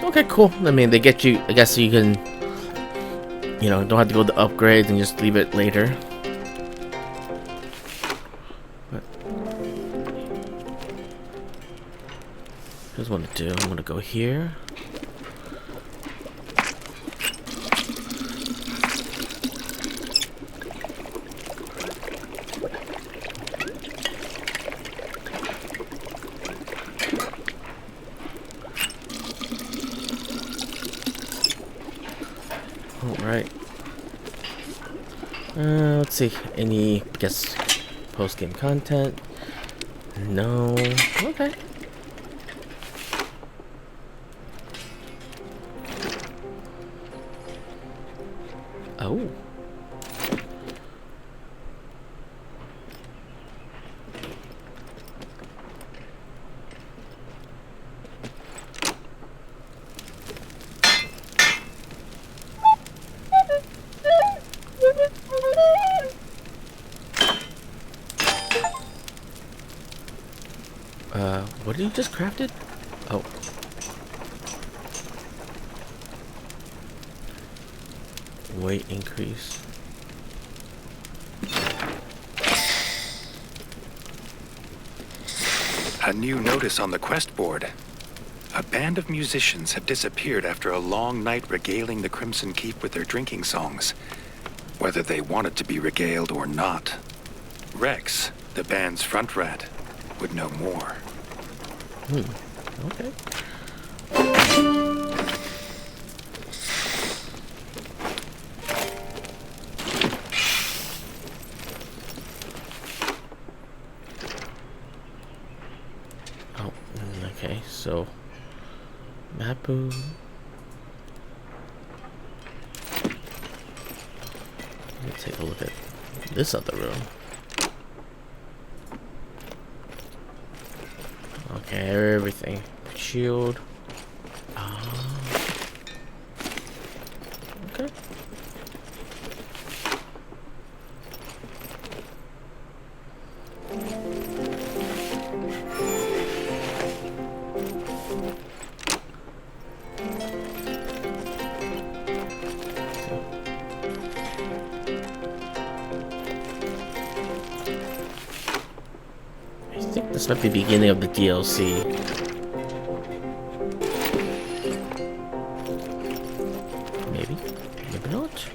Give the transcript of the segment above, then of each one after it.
Okay, cool. I mean, they get you. I guess you can, don't have to go to upgrades and just leave it later. But here's what I'm gonna do. I'm gonna go here. Alright. Let's see. Any, I guess, post-game content? No. Okay. Oh. What did you just crafted? Oh. Weight increase. A new notice on the quest board. A band of musicians have disappeared after a long night regaling the Crimson Keep with their drinking songs. Whether they wanted to be regaled or not. Rex, the band's front rat, would know more. Okay. Oh, okay, so Mapu. Let me take a look at this other room. Okay, everything. Shield. Okay. I think this might be the beginning of the DLC. Maybe not.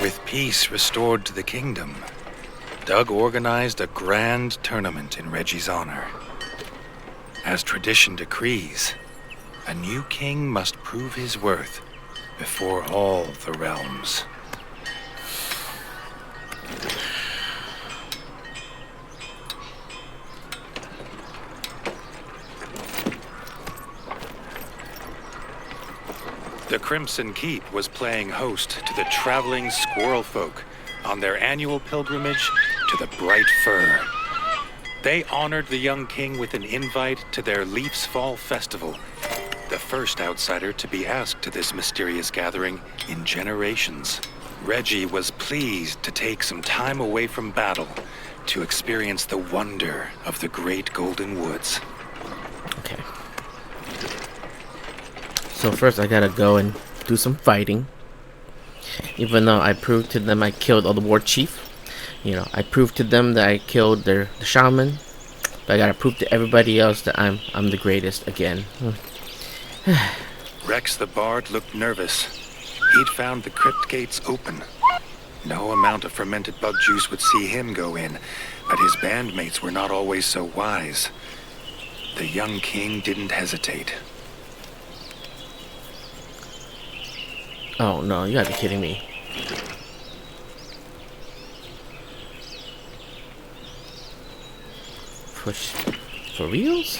With peace restored to the kingdom, Doug organized a grand tournament in Redgi's honor. As tradition decrees, a new king must prove his worth before all the realms. The Crimson Keep was playing host to the traveling squirrel folk on their annual pilgrimage to the Bright Fir. They honored the young king with an invite to their Leaf's Fall Festival, the first outsider to be asked to this mysterious gathering in generations. Redgi was pleased to take some time away from battle to experience the wonder of the great golden woods. Okay. So first I gotta go and do some fighting. Even though I proved to them I killed all the war chief. I proved to them that I killed the shaman. But I gotta prove to everybody else that I'm the greatest again. Rex the Bard looked nervous. He'd found the crypt gates open. No amount of fermented bug juice would see him go in, but his bandmates were not always so wise. The young king didn't hesitate. Oh no, you gotta be kidding me. Push for reals?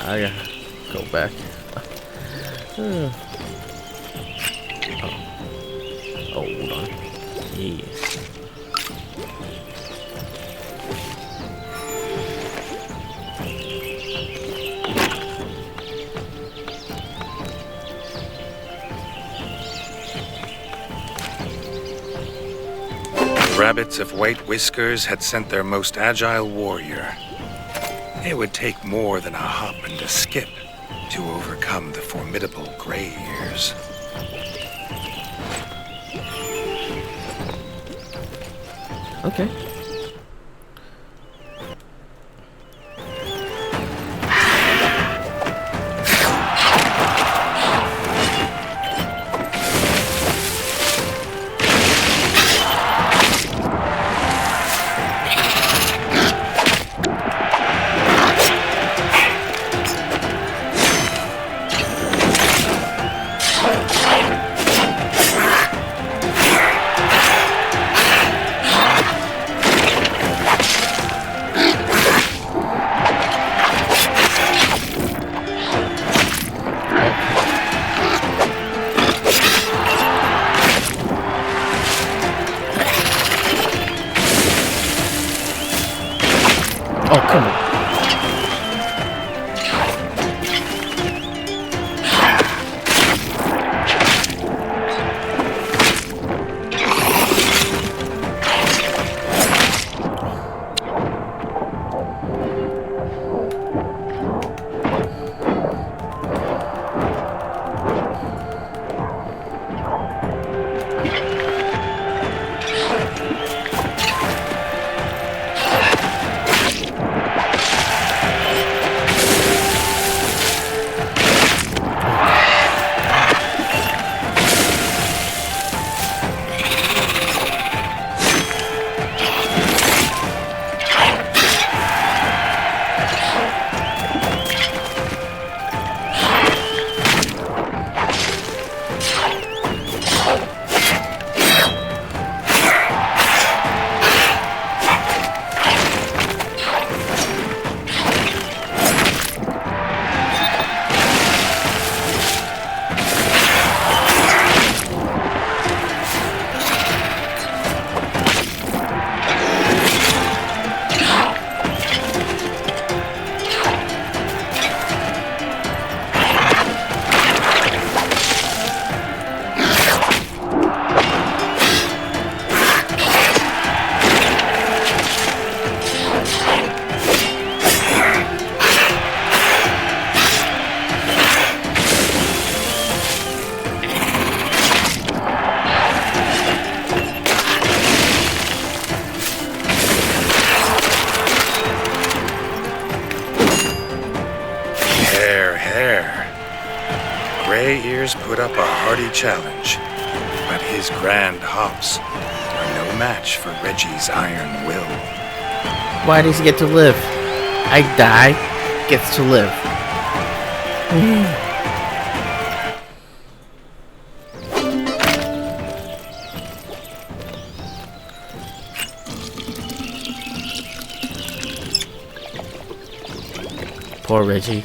I gotta go back. Yeah. Rabbits of White Whiskers had sent their most agile warrior. It would take more than a hop and a skip to overcome the formidable Gray Ears. Okay. Oh, come on. Gray Ears put up a hearty challenge, but his grand hops are no match for Redgi's iron will. Why does he get to live? I die, gets to live. Poor Redgi.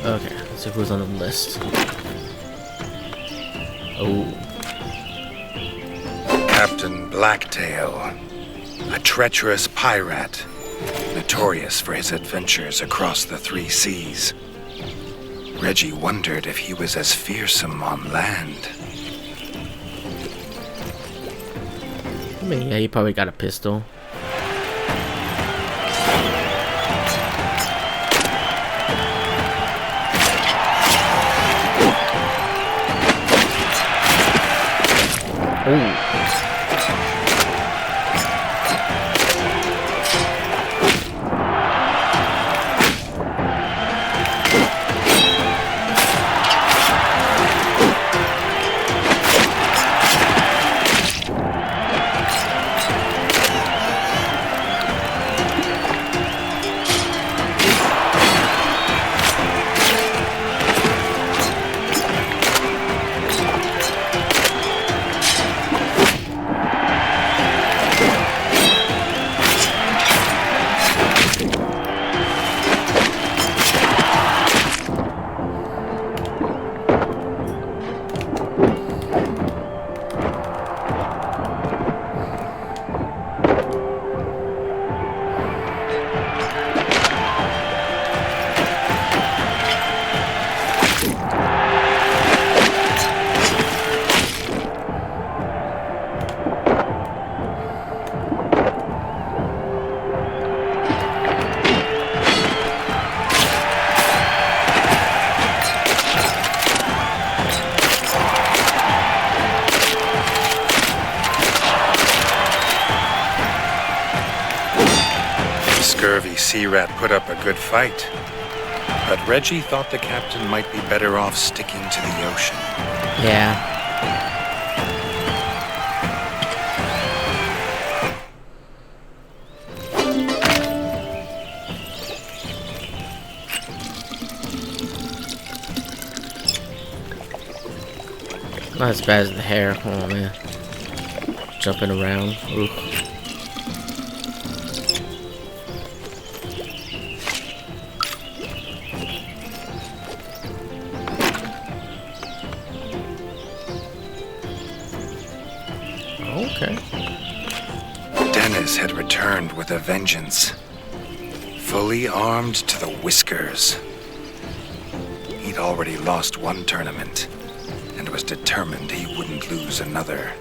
Okay, let's see who's on the list. Oh. Captain Blacktail, a treacherous pirate, notorious for his adventures across the 3 seas. Redgi wondered if he was as fearsome on land. I mean, yeah, he probably got a pistol. Oh. scurvy sea rat put up a good fight. But Redgi thought the captain might be better off sticking to the ocean. Yeah. Not as bad as the hair. Oh man. Jumping around. Ooh. Okay. Dennis had returned with a vengeance. Fully armed to the whiskers. He'd already lost one tournament and was determined he wouldn't lose another.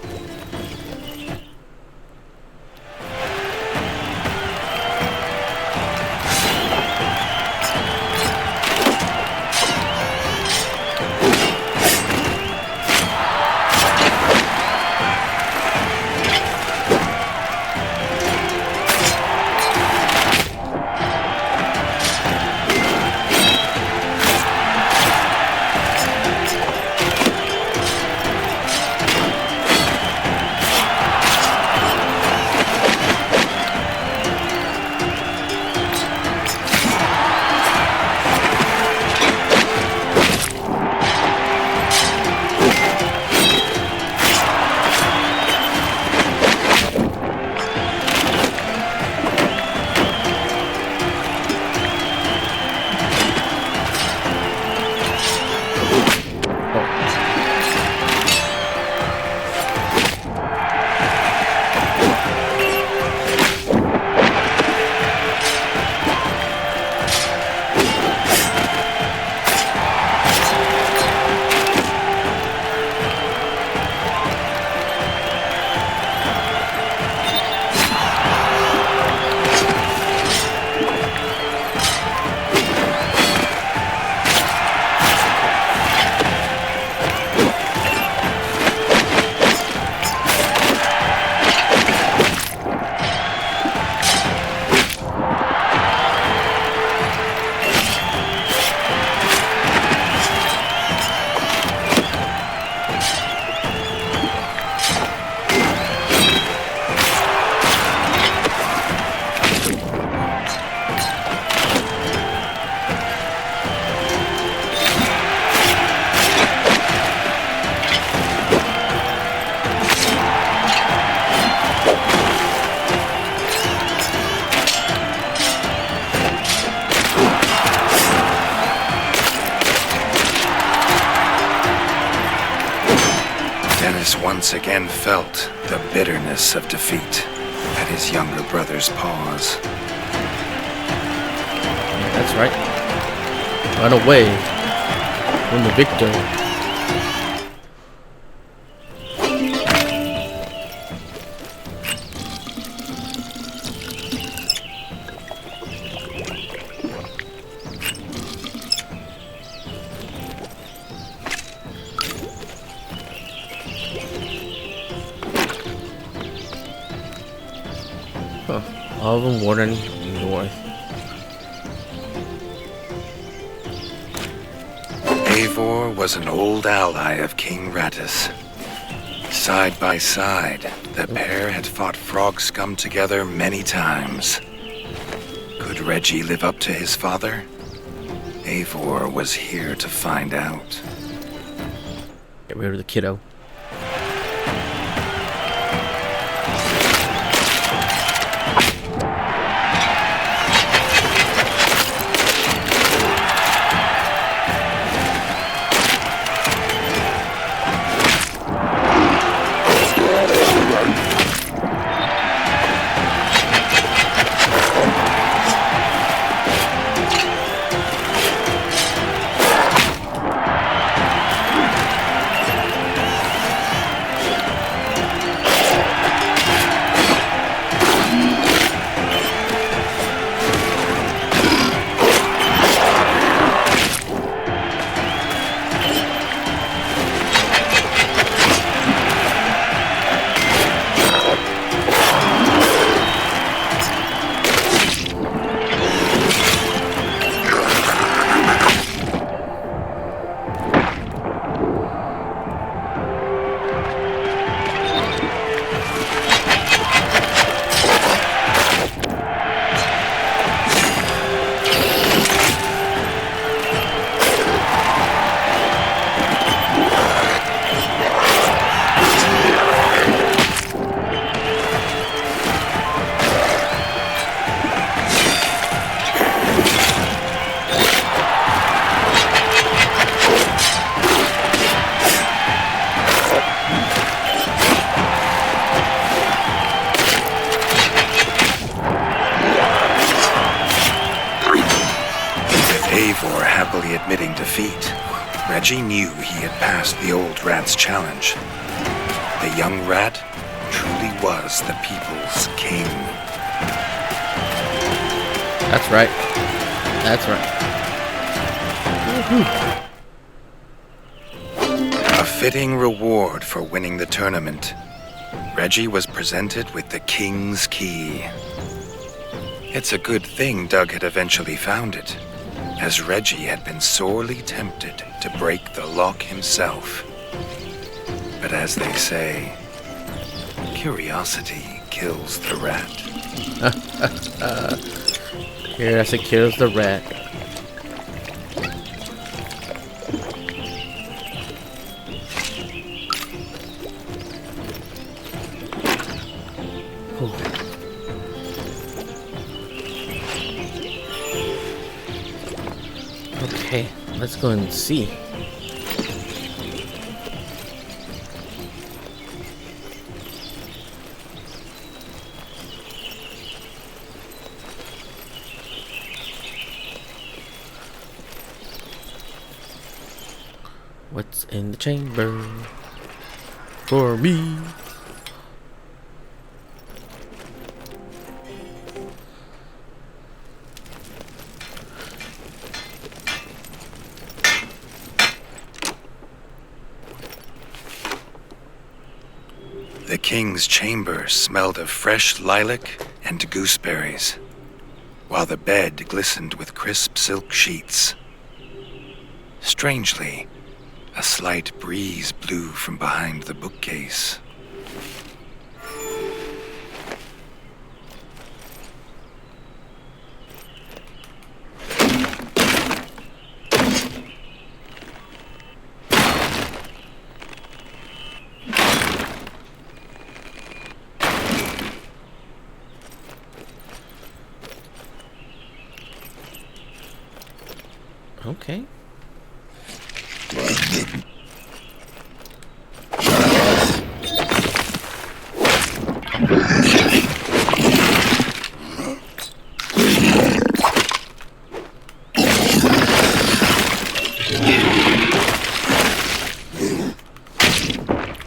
Once again felt the bitterness of defeat at his younger brother's paws. That's right. Run away from the victor. All of them warden north. Eivor was an old ally of King Rattus. Side by side, the pair had fought frog scum together many times. Could Redgi live up to his father? Eivor was here to find out. Get rid of the kiddo. admitting defeat, Redgi knew he had passed the old rat's challenge. The young rat truly was the people's king. That's right. That's right. A fitting reward for winning the tournament, Redgi was presented with the King's Key. It's a good thing Doug had eventually found it, as Redgi had been sorely tempted to break the lock himself. But as they say, curiosity kills the rat. Curiosity kills the rat. Okay, let's go and see. What's in the chamber for me? The king's chamber smelled of fresh lilac and gooseberries, while the bed glistened with crisp silk sheets. Strangely, a slight breeze blew from behind the bookcase. Okay.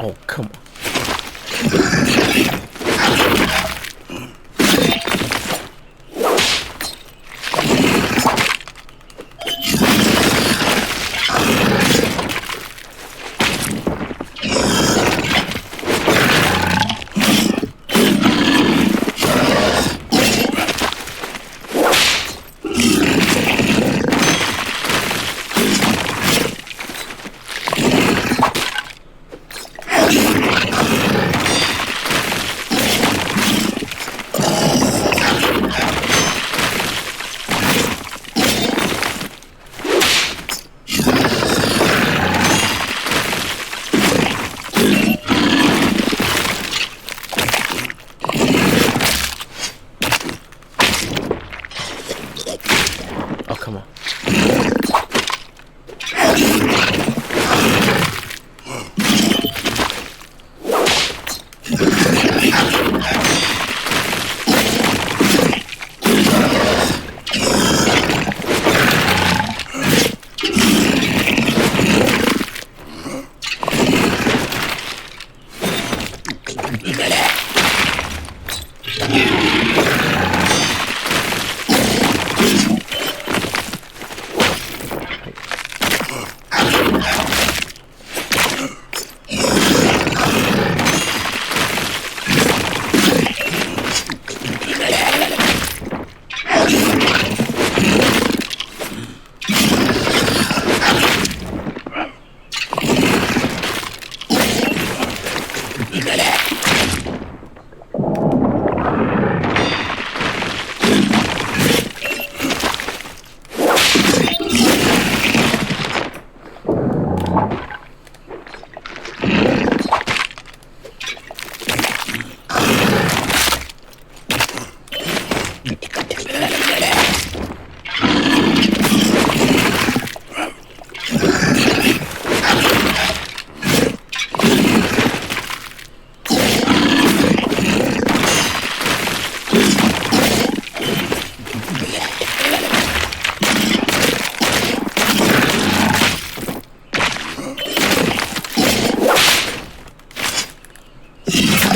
Oh, come on. Oh, come on.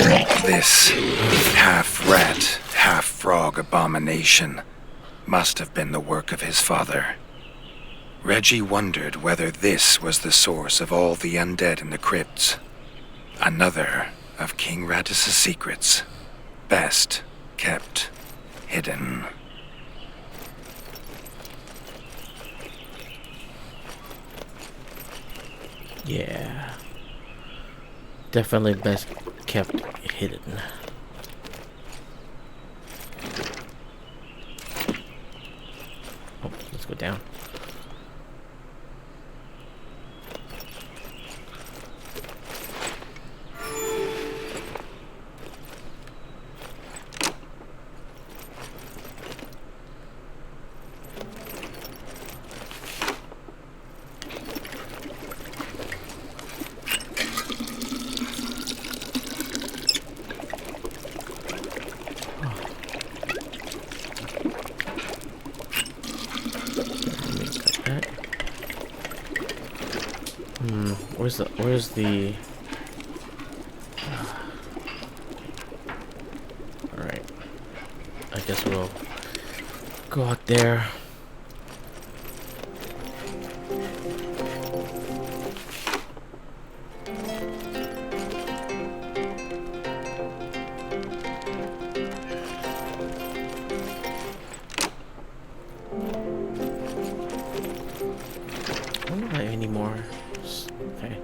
This half-rat, half-frog abomination must have been the work of his father. Redgi wondered whether this was the source of all the undead in the crypts. Another of King Radis' secrets, best kept hidden. Yeah. Definitely best kept hidden. Oh, let's go down. Where's the Alright. I guess we'll go out there. I don't know any more. Okay.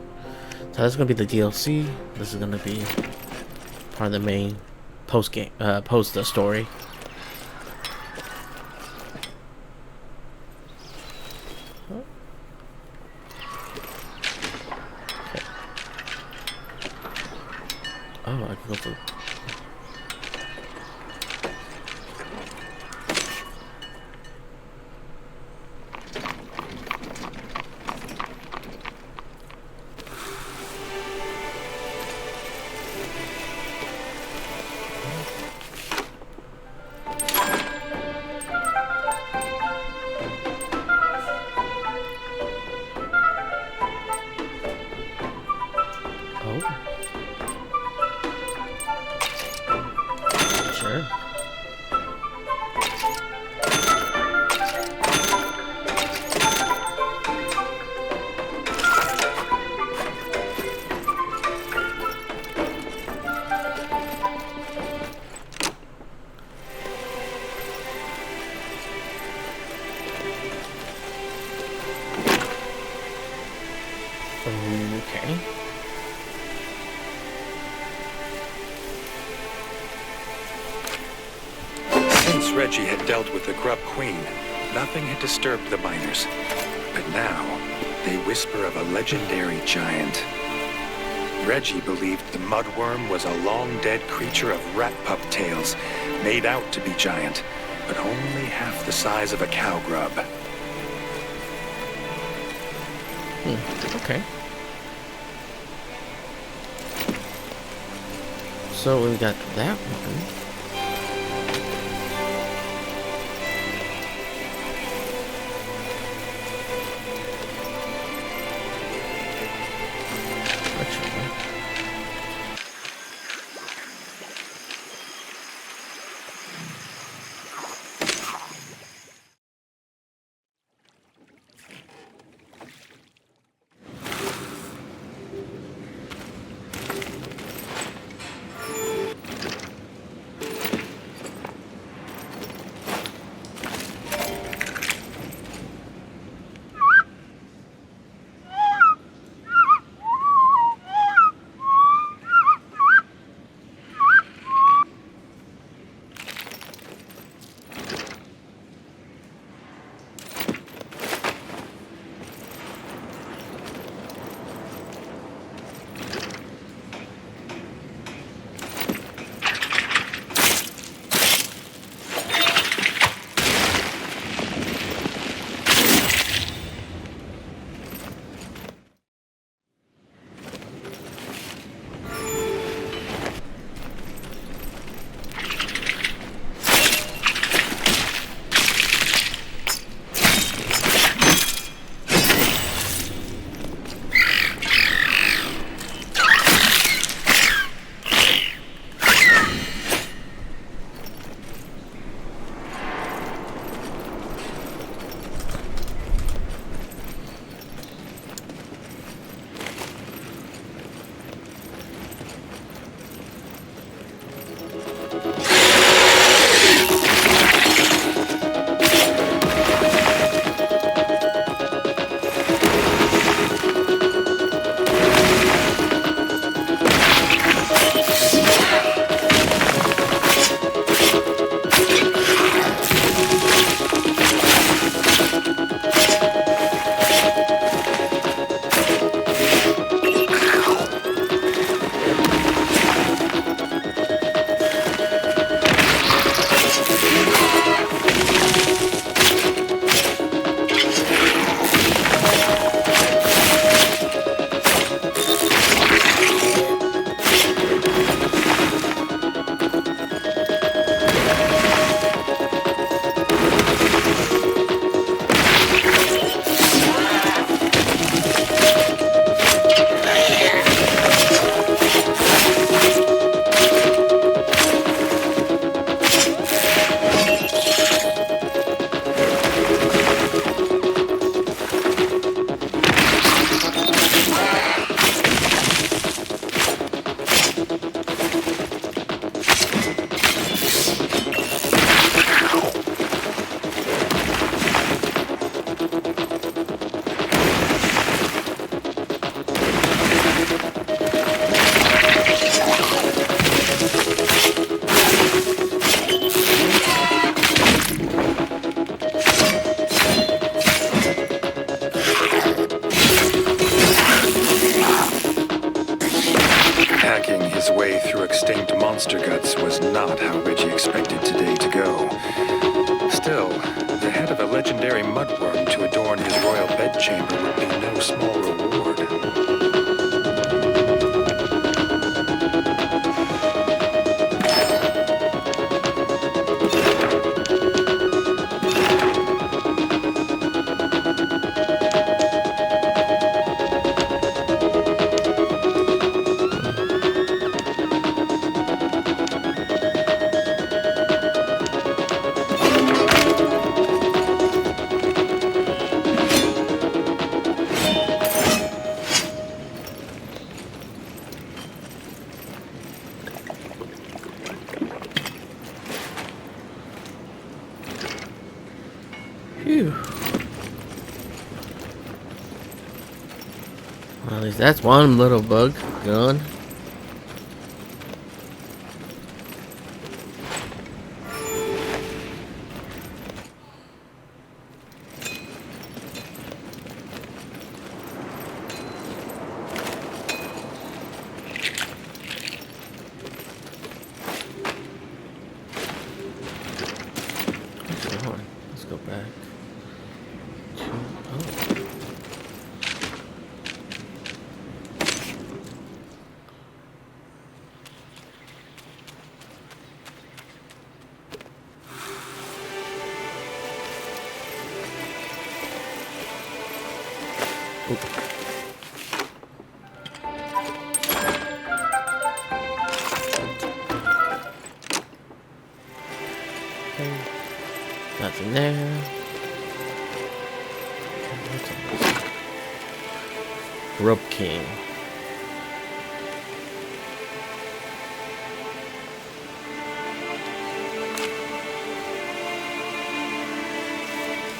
So that's gonna be the DLC. This is gonna be part of the main post story. Okay. Oh, I can go through. Sure. Okay. Since Redgi had dealt with the Grub Queen, nothing had disturbed the miners. But now, they whisper of a legendary giant. Redgi believed the mudworm was a long-dead creature of rat pup tails, made out to be giant, but only half the size of a cow grub. Okay. So we got that one. extinct monster guts was not how Redgi expected today to go. Still, the head of a legendary mudworm to adorn his royal bedchamber would be no small reward. Phew. Well, at least that's one little bug gone. Hold on. Let's go back. Okay. Nothing there. Grub King.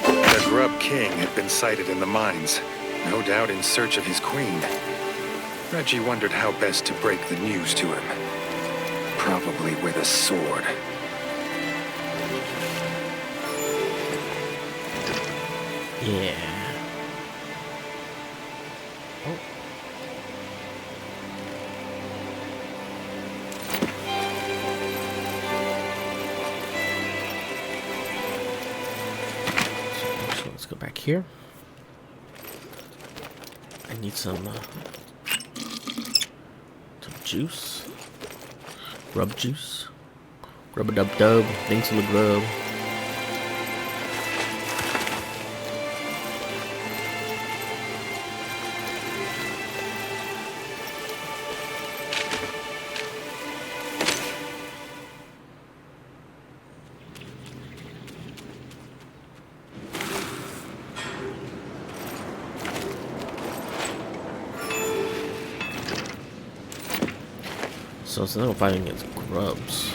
The Grub King had been sighted in the mines, no doubt in search of his queen. Redgi wondered how best to break the news to him. Probably with a sword. Yeah. Oh. So let's go back here. I need some juice. Grub juice. Rub-a-dub-dub. Thanks for the grub. So it's not fighting against grubs.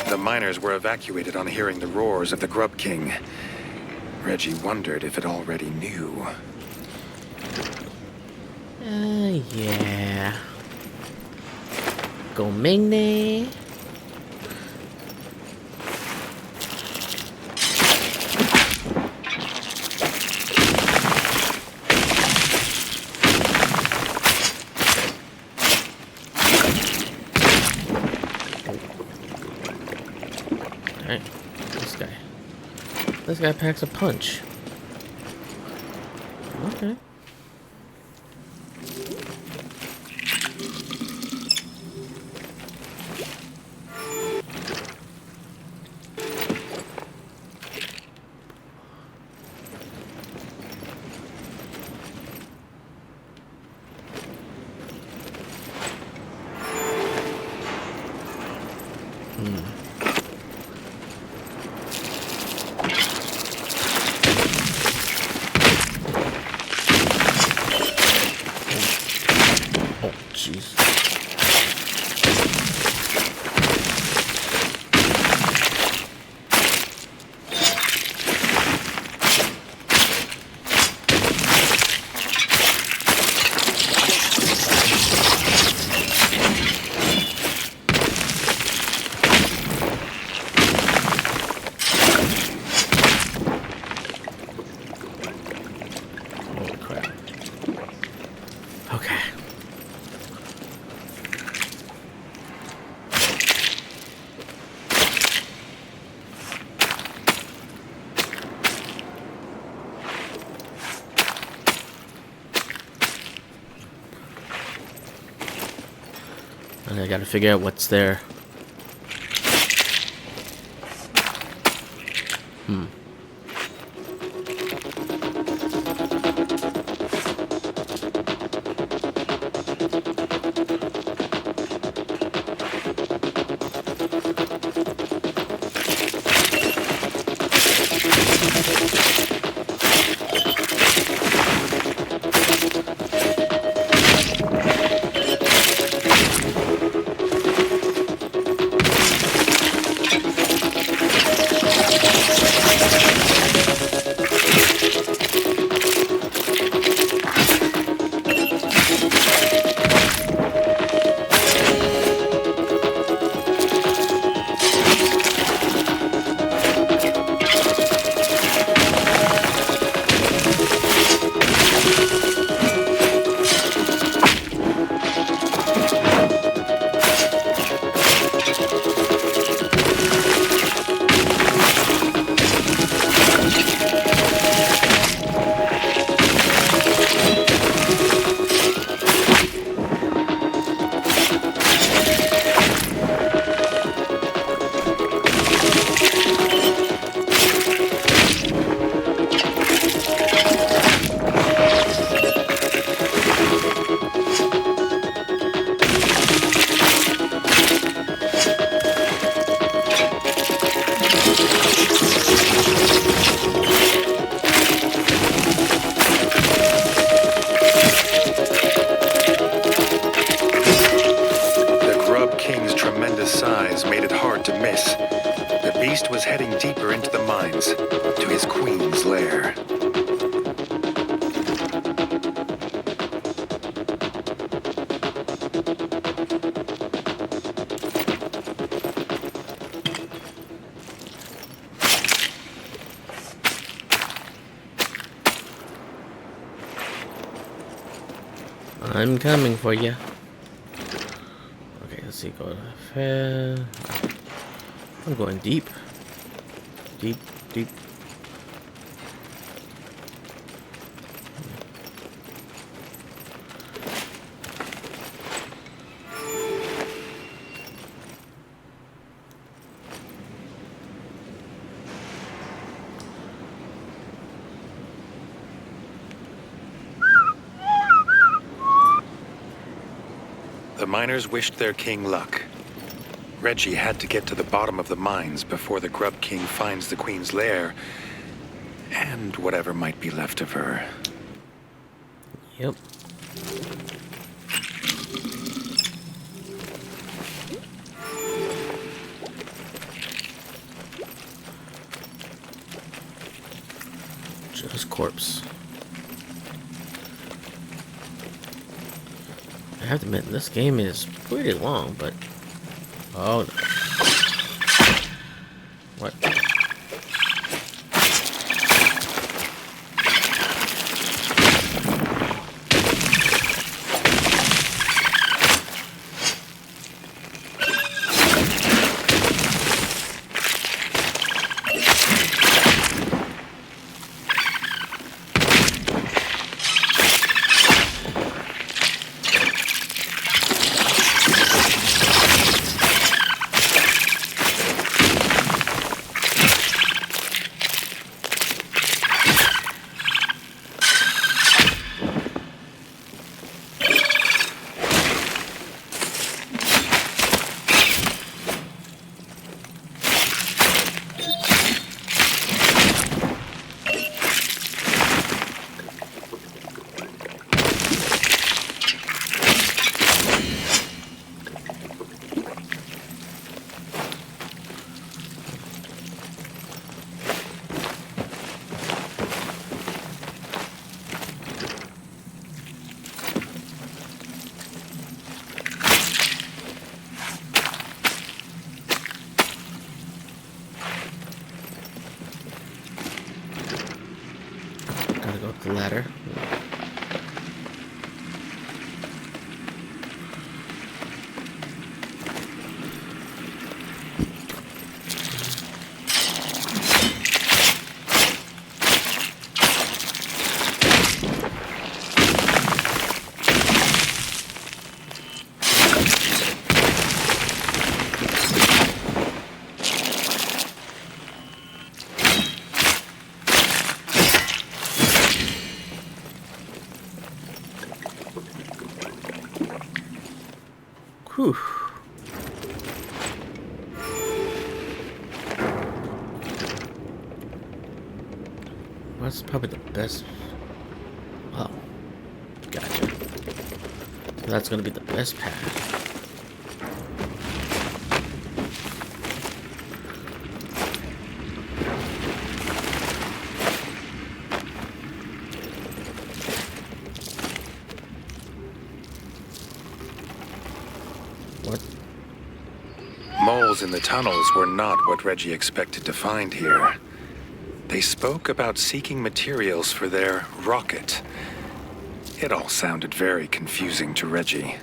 The miners were evacuated on hearing the roars of the Grub King. Redgi wondered if it already knew. Yeah. Go Mingney. Alright, this guy packs a punch. Okay. Jeez. I gotta figure out what's there. Was heading deeper into the mines, to his queen's lair. I'm coming for you. Okay, let's see. Go to fair. I'm going deep. Deep, deep. The miners wished their king luck. Redgi had to get to the bottom of the mines before the Grub King finds the Queen's lair, and whatever might be left of her. Yep. Just corpse. I have to admit, this game is pretty long, but... Oh, no. What? That's probably the best. Oh, gotcha. That's gonna be the best path. What? Moles in the tunnels were not what Redgi expected to find here. They spoke about seeking materials for their rocket. It all sounded very confusing to Redgi.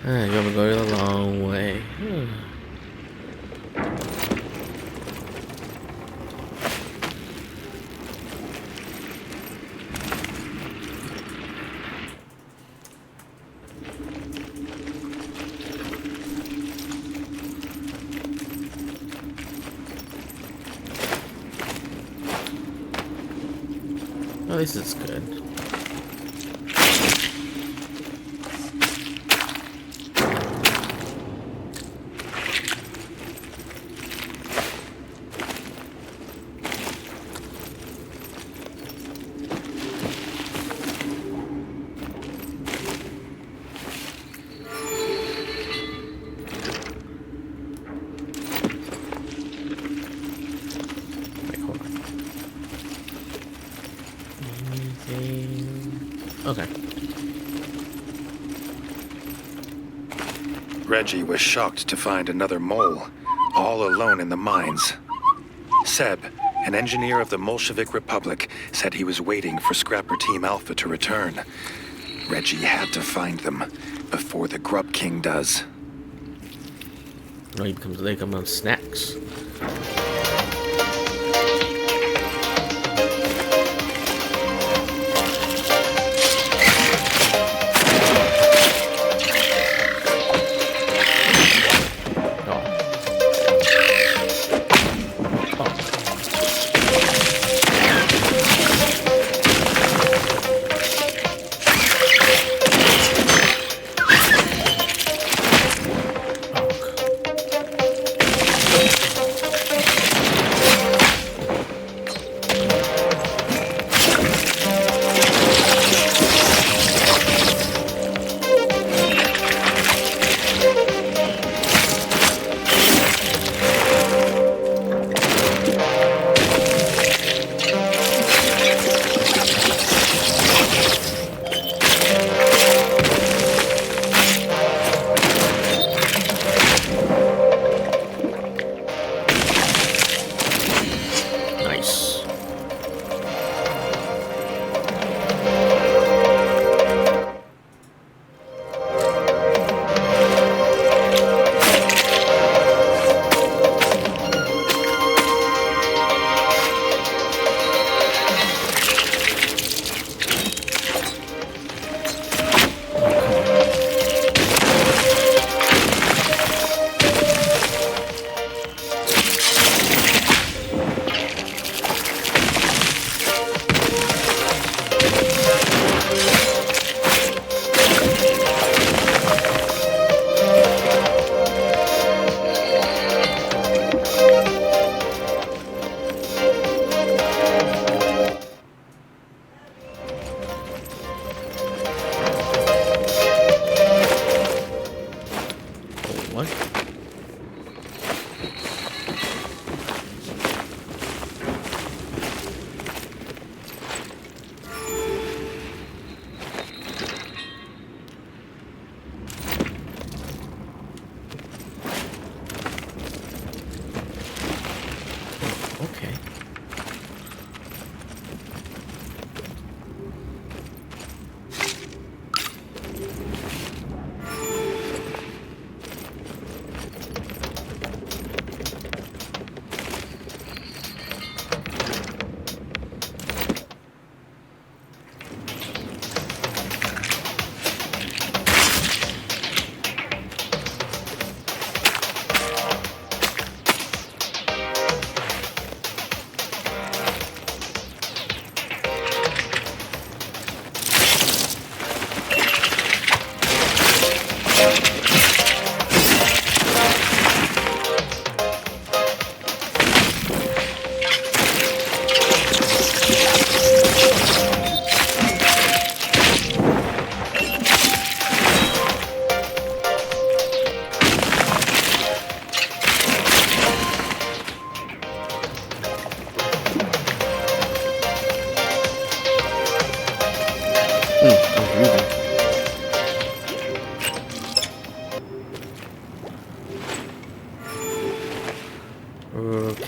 You're gonna go the long way. At least it's good. Okay. Redgi was shocked to find another mole, all alone in the mines. Seb, an engineer of the Bolshevik Republic, said he was waiting for Scrapper Team Alpha to return. Redgi had to find them before the Grub King does. No, they come on snacks.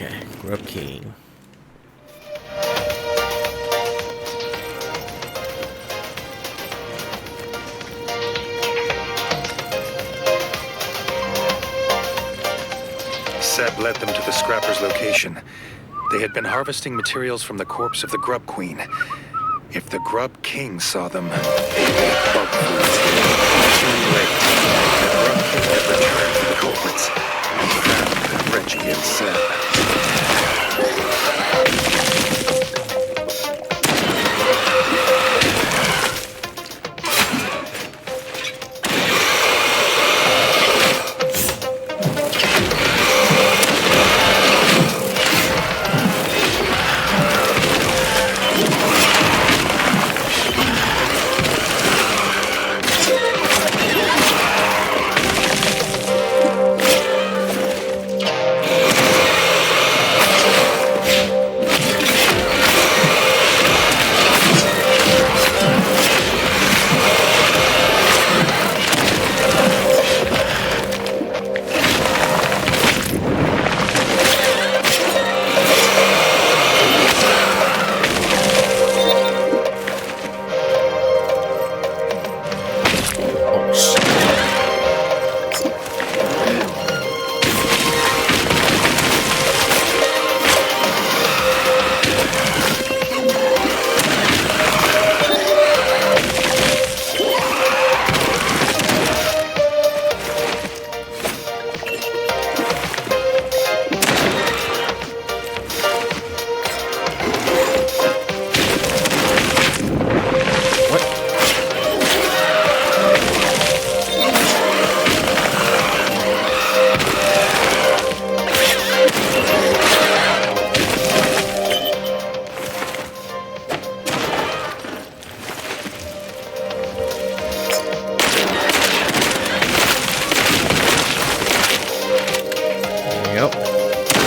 Okay, Grub King. Seb led them to the scrapper's location. They had been harvesting materials from the corpse of the Grub Queen. If the Grub King saw them, they would be bug food. Too late. The Grub King had returned for the culprits and found Redgi and Seb.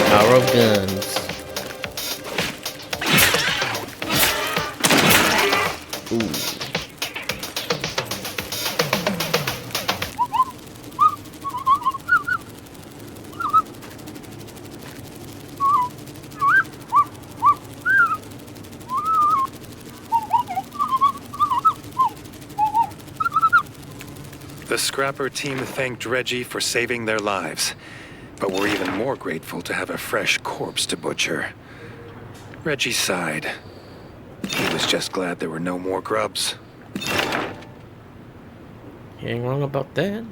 Power of guns. Ooh. The scrapper team thanked Redgi for saving their lives, but were even more grateful to have a fresh corpse to butcher. Redgi sighed. He was just glad there were no more grubs. You ain't wrong about that.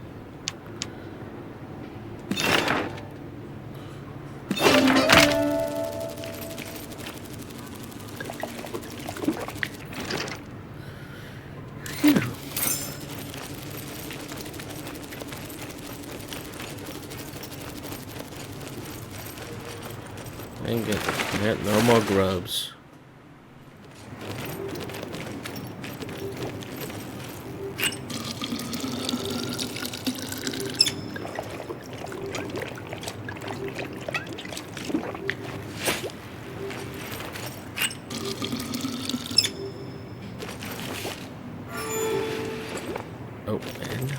Ain't get no more grubs. Oh, and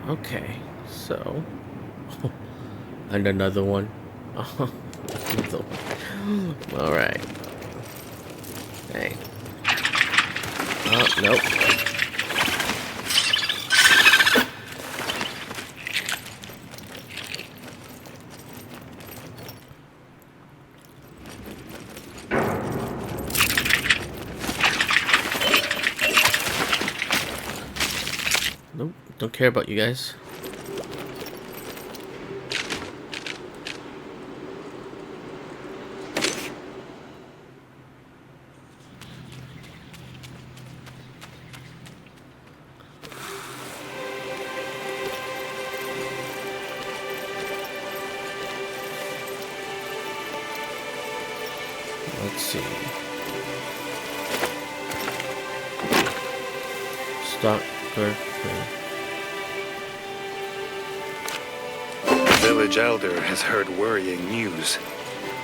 okay, so and another one. Another one. All right. Hey. Oh nope. Nope, don't care about you guys. Let's see. Stalker. The village elder has heard worrying news.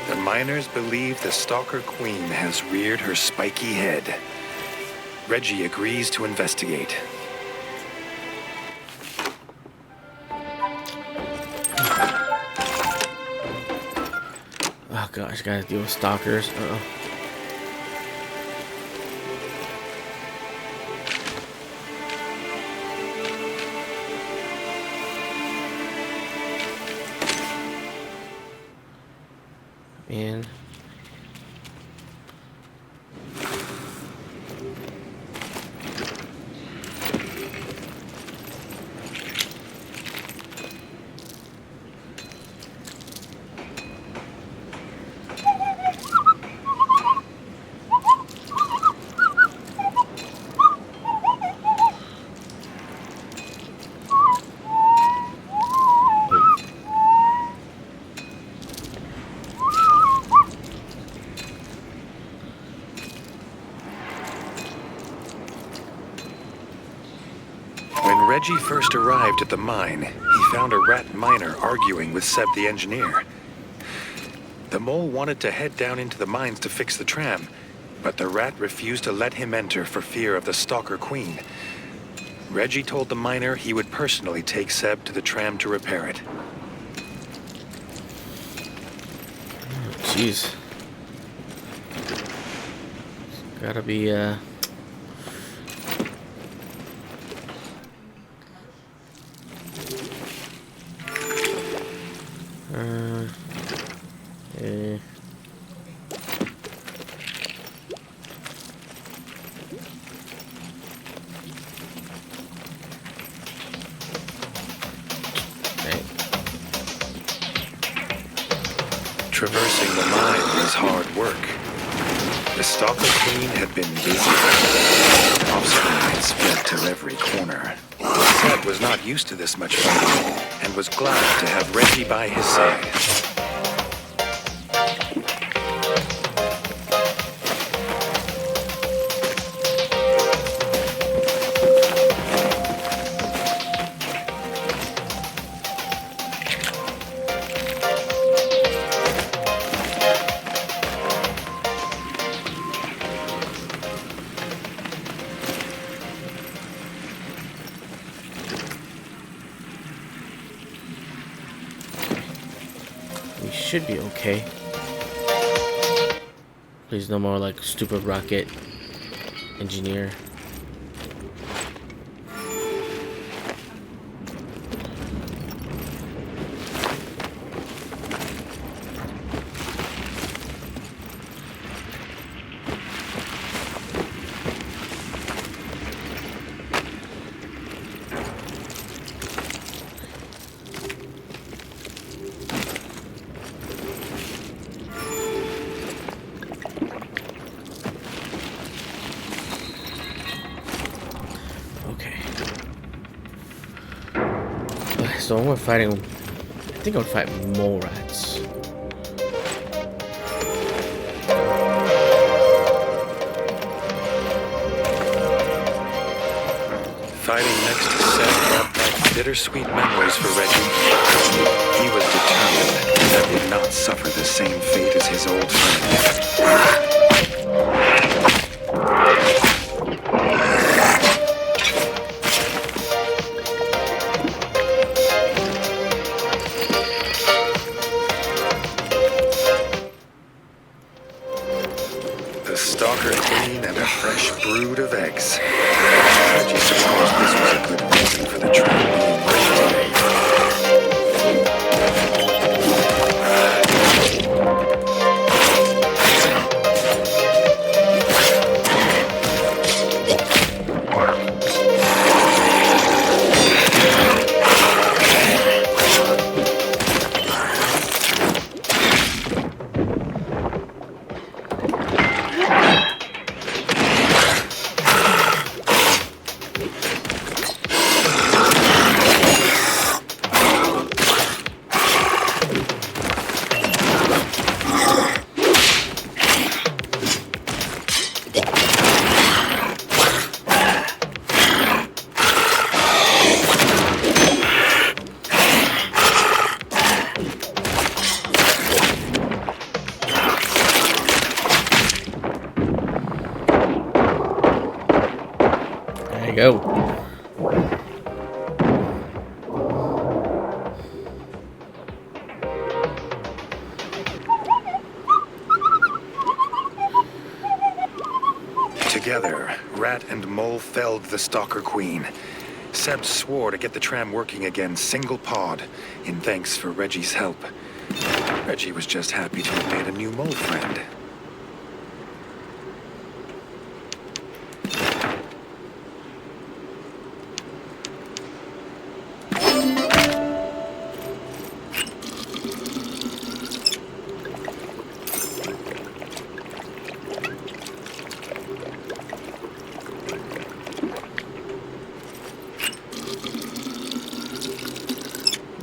The miners believe the Stalker Queen has reared her spiky head. Redgi agrees to investigate. gosh, gotta deal with stalkers. Man. When Redgi first arrived at the mine, he found a rat miner arguing with Seb the engineer. The mole wanted to head down into the mines to fix the tram, but the rat refused to let him enter for fear of the Stalker Queen. Redgi told the miner he would personally take Seb to the tram to repair it. Jeez. Gotta be, eh. Traversing the mine was hard work. The Stalker Queen had been busy. Offspring had spread to every corner. Seb was not used to this much fighting, and was glad to have Redgi by his side. Should be okay. Please, no more like stupid rocket engineer. So we're fighting. I think I'll fight mole rats. Fighting next to Seb brought back bittersweet memories for Redgi. He was determined that would not suffer the same fate as his old friend. The Stalker Queen and a fresh brood of eggs. Redgi supposed this was a good reason for the tram being ready today. Rat and Mole felled the Stalker Queen. Seb swore to get the tram working again single pod, in thanks for Reggie's help. Reggie was just happy to have made a new mole friend.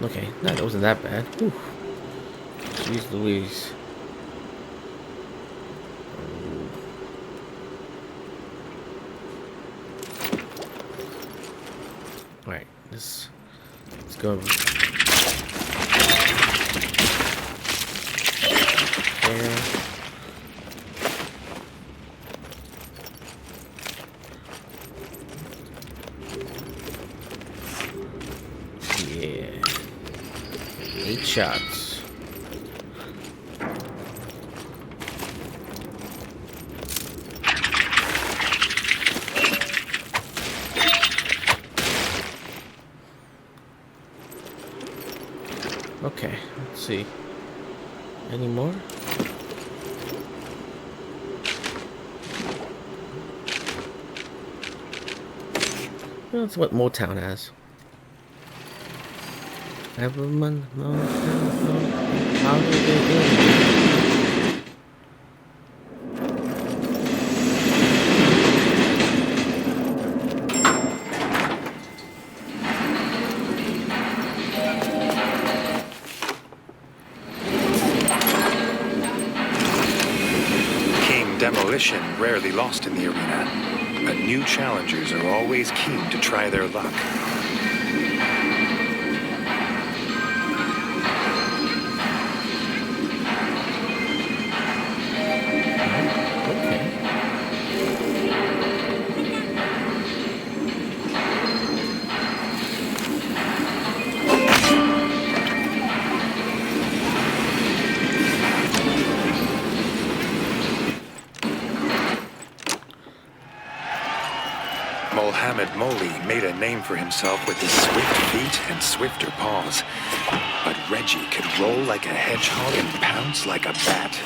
Okay, that wasn't that bad. Whew. Jeez Louise. Alright, let's go. There. Yeah. 8 shots. Okay, let's see. Any more? That's what Motown has. Everyone, Motown, how do they do it? King Demolition rarely lost in the arena, but new challengers are always keen to try their luck. Mohammed Moli made a name for himself with his swift feet and swifter paws. But Reggie could roll like a hedgehog and pounce like a bat.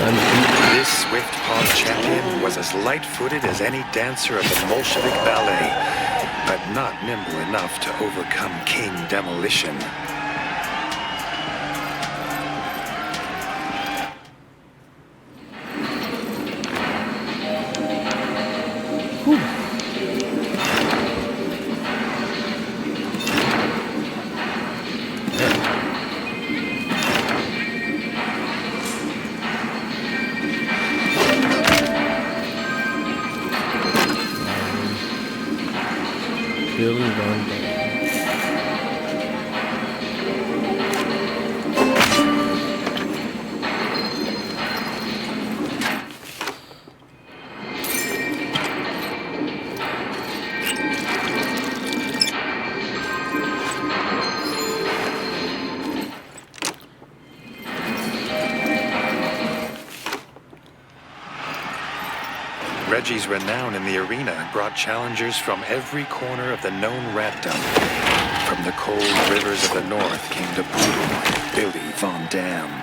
unbeaten. This swift-pawed champion was as light-footed as any dancer of the Bolshevik ballet, but not nimble enough to overcome King Demolition. Building going down. Redgi's renown in the arena brought challengers from every corner of the known ratdom. From the cold rivers of the north came the brutal Billy Von Dam.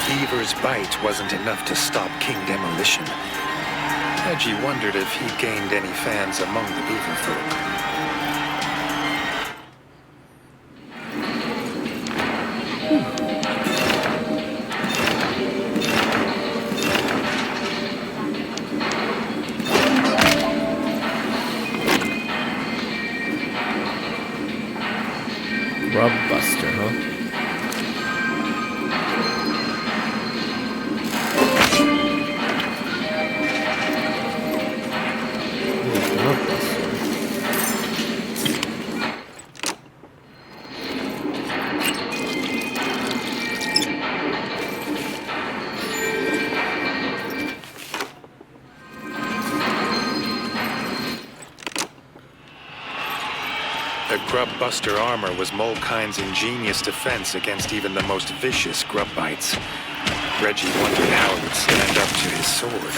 Beaver's bite wasn't enough to stop King Demolition. Redgi wondered if he gained any fans among the beaver folk. Grub Buster, huh? The Grub Buster armor was Molekind's ingenious defense against even the most vicious grub bites. Redgi wondered how it would stand up to his sword.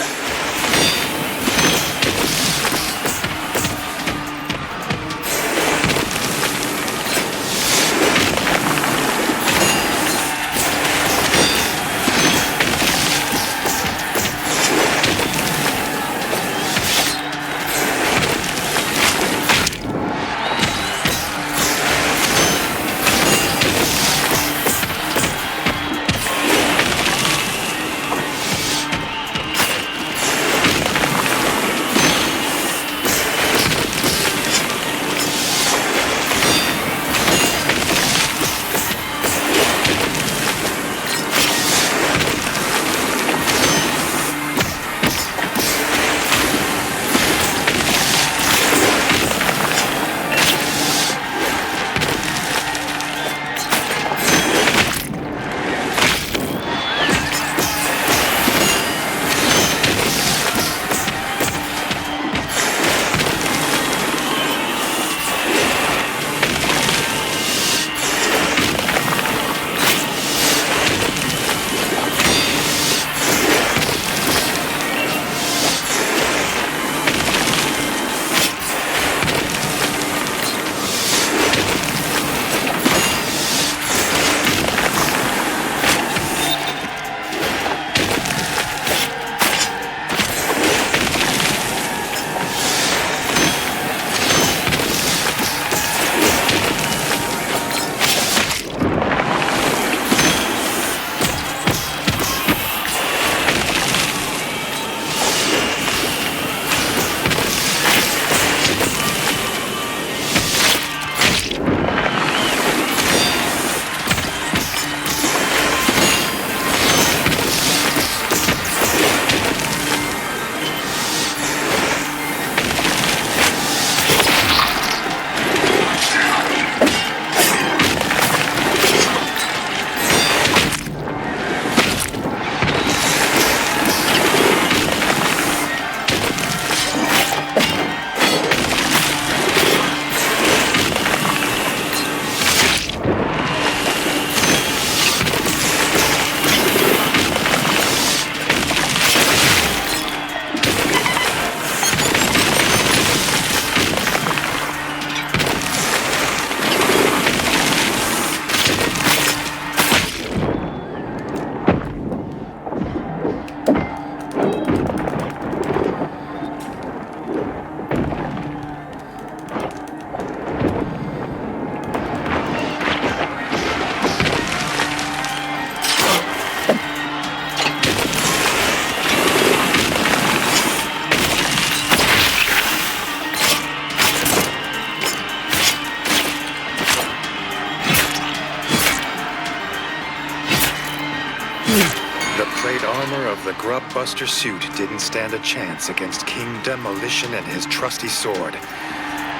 armor of the Grubbuster suit didn't stand a chance against King Demolition and his trusty sword.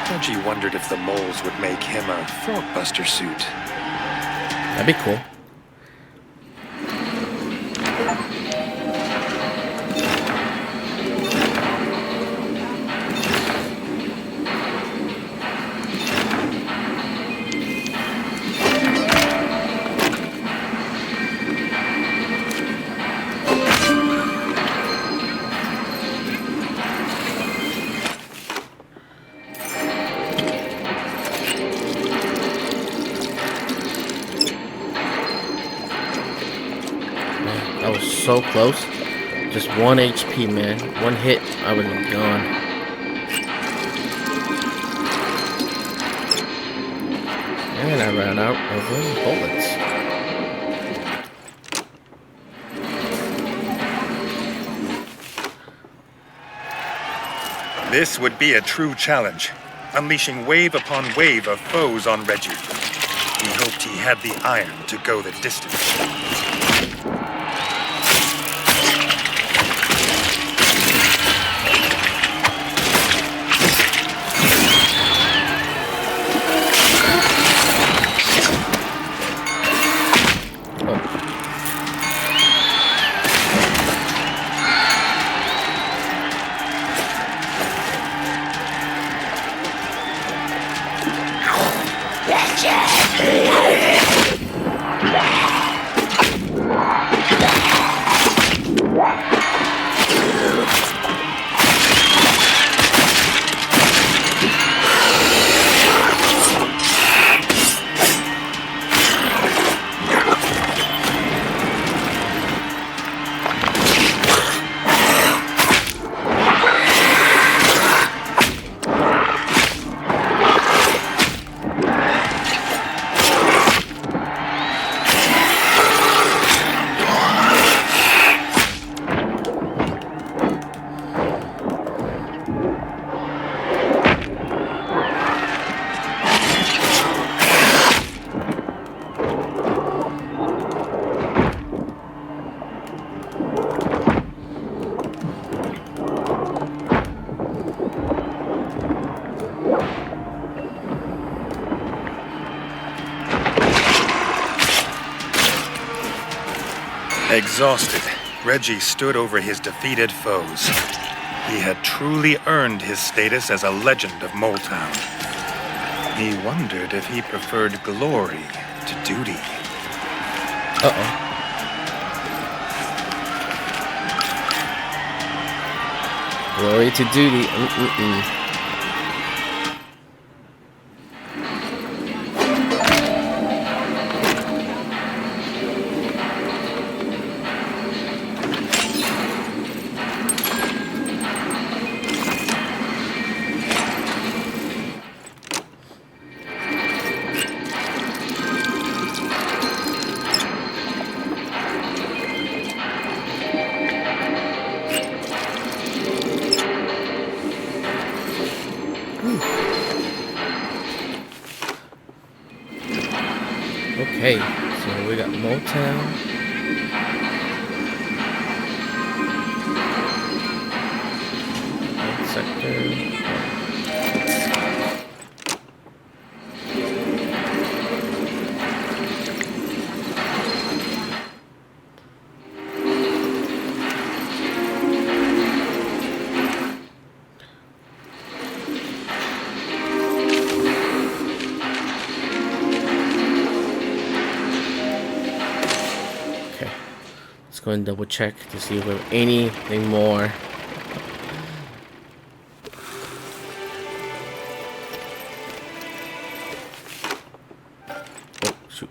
Reggie wondered if the moles would make him a Frogbuster suit. That'd be cool. That was so close. Just 1 HP, man. One hit, I would have gone. And I ran out of bullets. This would be a true challenge, unleashing wave upon wave of foes on Reggie. He hoped he had the iron to go the distance. Exhausted, Reggie stood over his defeated foes. He had truly earned his status as a legend of Moletown. He wondered if he preferred glory to duty. Uh-oh. Glory to duty. Okay, so we got Motown. Sector. Go and double check to see if we have anything more. Oh, shoot.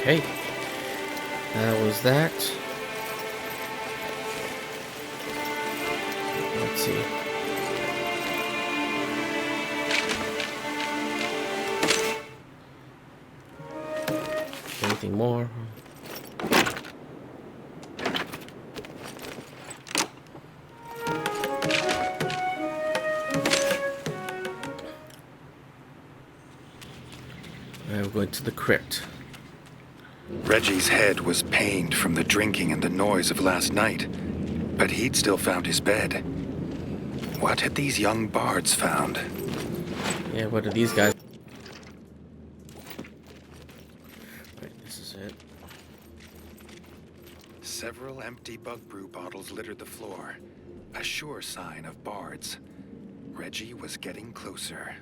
Okay, that was that. Let's see. anything more. Alright, we're going to the crypt. Reggie's head was pained from the drinking and the noise of last night, but he'd still found his bed. What had these young bards found? Yeah, what are these guys? Alright, this is it. Several empty bug brew bottles littered the floor, a sure sign of bards. Reggie was getting closer.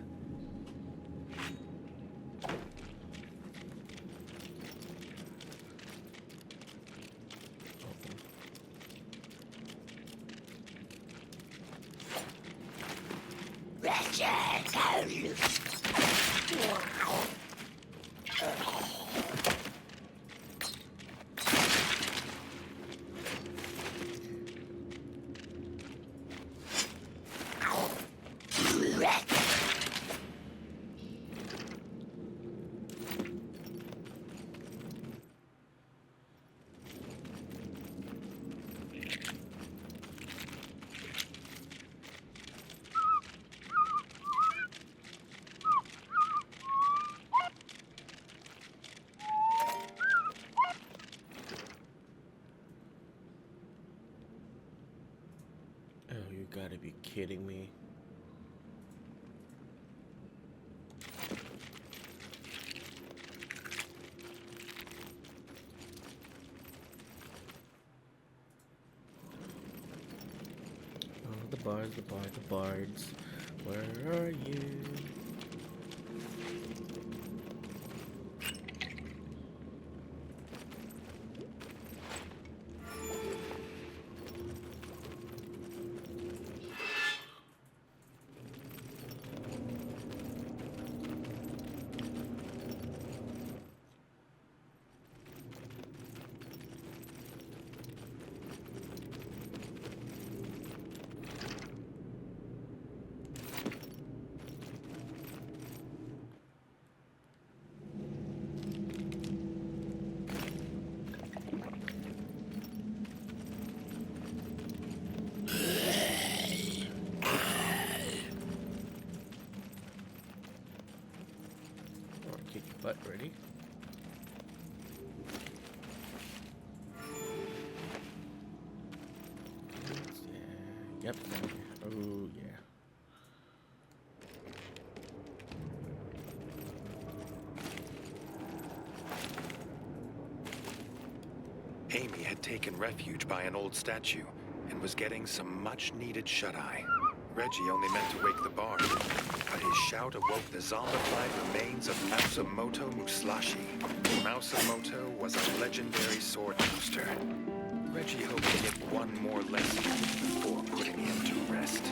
Oh, you gotta be kidding me. Oh, the bards, the bards, the bards. Where are you? Kick your butt, ready? Yep. Oh yeah. Amy had taken refuge by an old statue and was getting some much-needed shut-eye. Reggie only meant to wake the bard, but his shout awoke the zombified remains of Mausamoto Musashi. Mausamoto was a legendary sword master. Reggie hoped to get one more lesson before putting him to rest.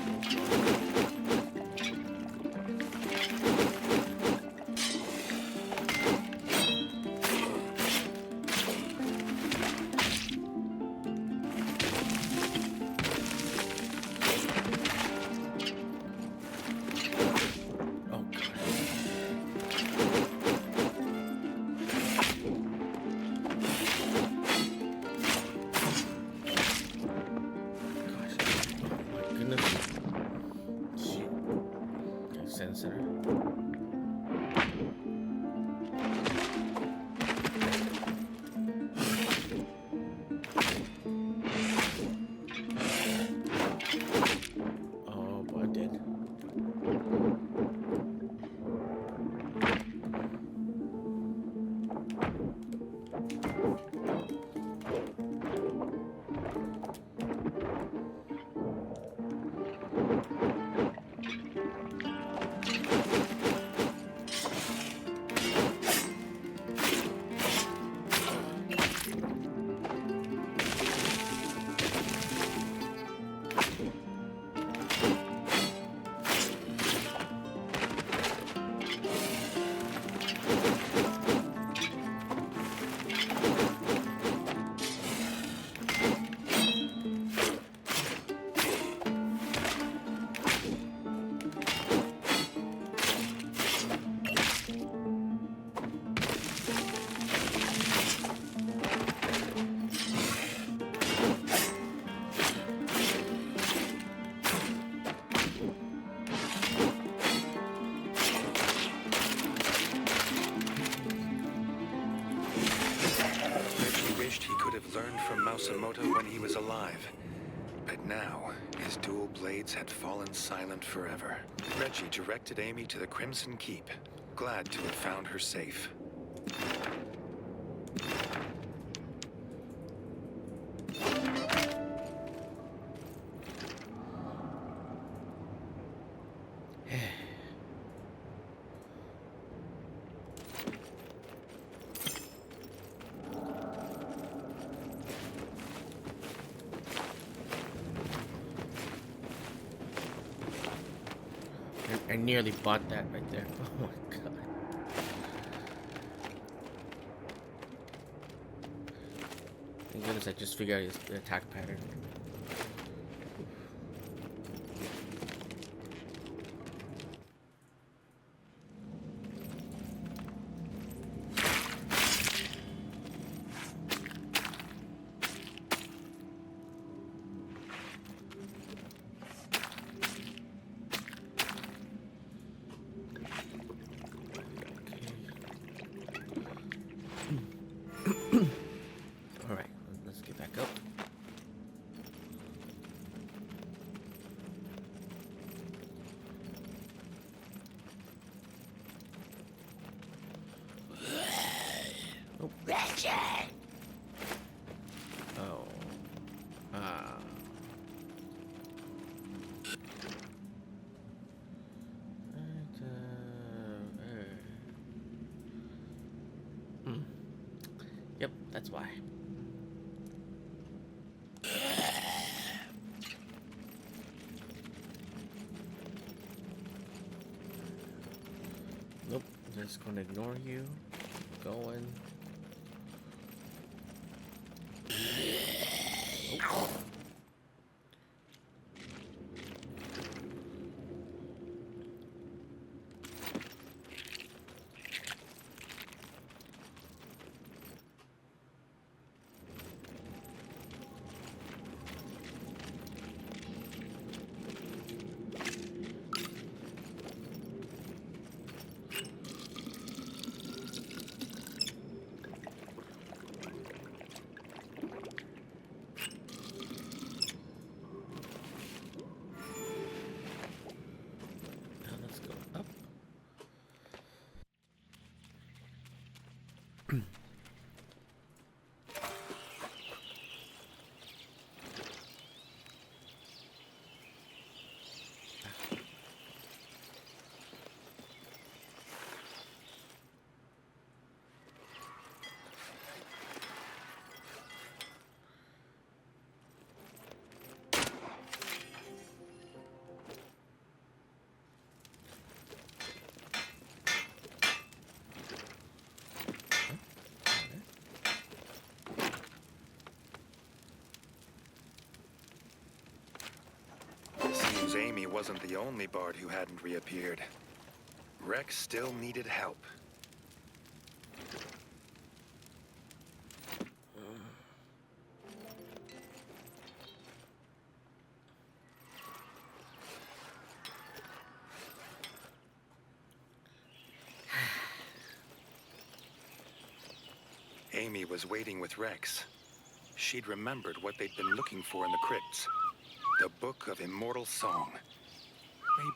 Sensor. Oh, boy, I did. now, his dual blades had fallen silent forever. Redgi directed Amy to the Crimson Keep, glad to have found her safe. I nearly bought that right there. Oh my god. Thank goodness I just figured out his attack pattern. Alright, let's get back up. Oh. Oh. Ah. Yep, that's why. Nope, just gonna ignore you. Going. Oh. Seems Amy wasn't the only bard who hadn't reappeared. Rex still needed help. Amy was waiting with Rex. She'd remembered what they'd been looking for in the crypts. The Book of Immortal Song.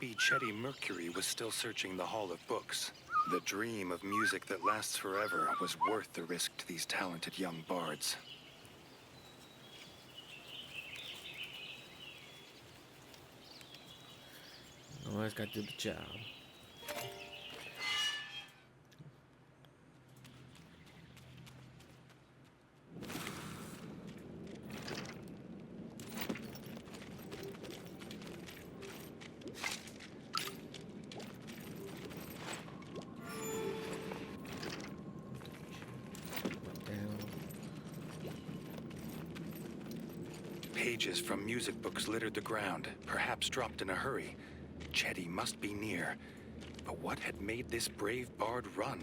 Maybe Chetty Mercury was still searching the Hall of Books. The dream of music that lasts forever was worth the risk to these talented young bards. Always gotta do the job. Pages from music books littered the ground, perhaps dropped in a hurry. Chetty must be near. But what had made this brave bard run?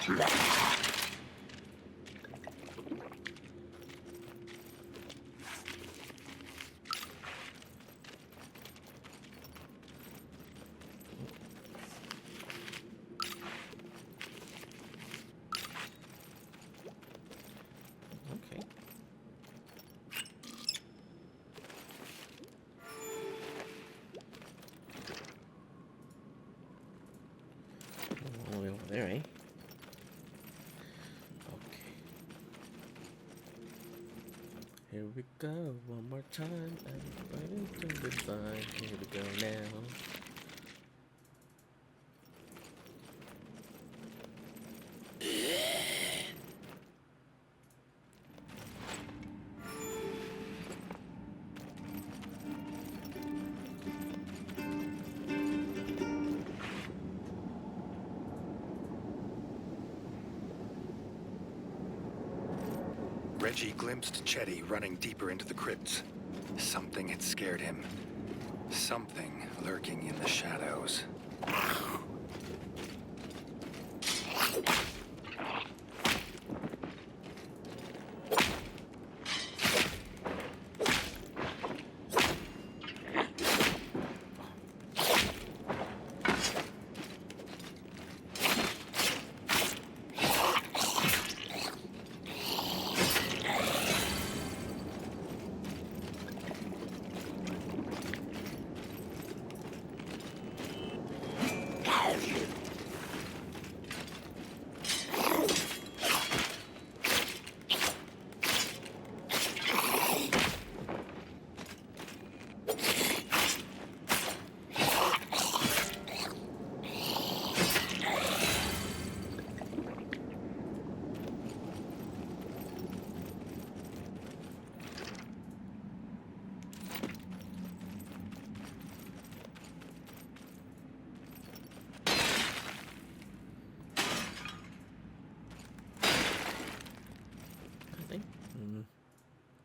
Okay. All the way over there, eh? Okay. Here we go, one more time. Everybody's doing fine. Here we go now. Reggie glimpsed Chetty running deeper into the crypts. Something had scared him. Something lurking in the shadows.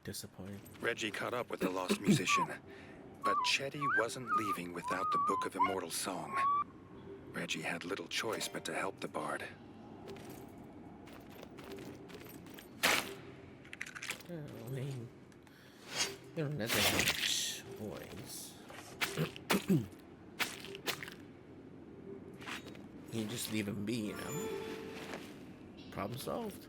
Disappointing. Reggie caught up with the lost musician, but Chetty wasn't leaving without the Book of Immortal Song. Reggie had little choice but to help the bard. Oh, you don't have to have choice. You just leave him be, you know? Problem solved.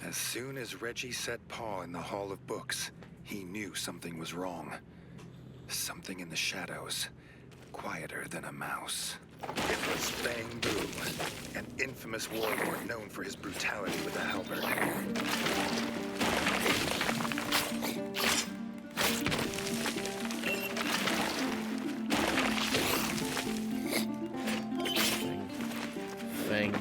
As soon as Reggie set paw in the Hall of Books, he knew something was wrong. Something in the shadows, quieter than a mouse. It was Fang Bu, an infamous warlord known for his brutality with a halberd. Fang.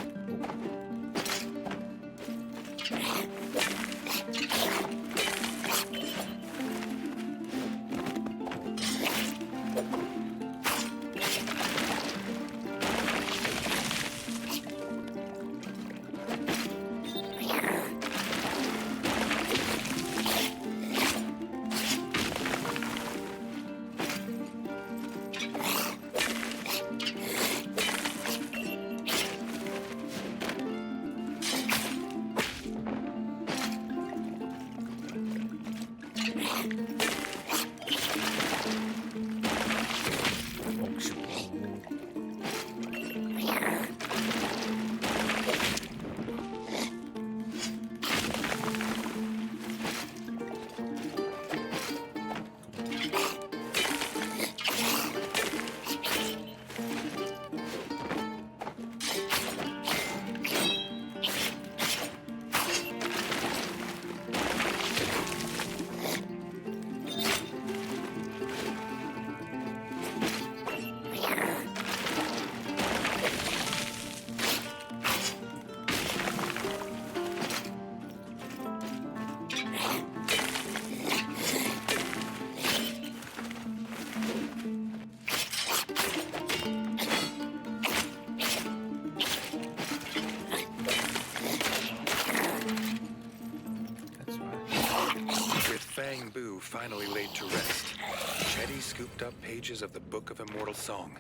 bamboo finally laid to rest, Chetty scooped up pages of the Book of Immortal Song.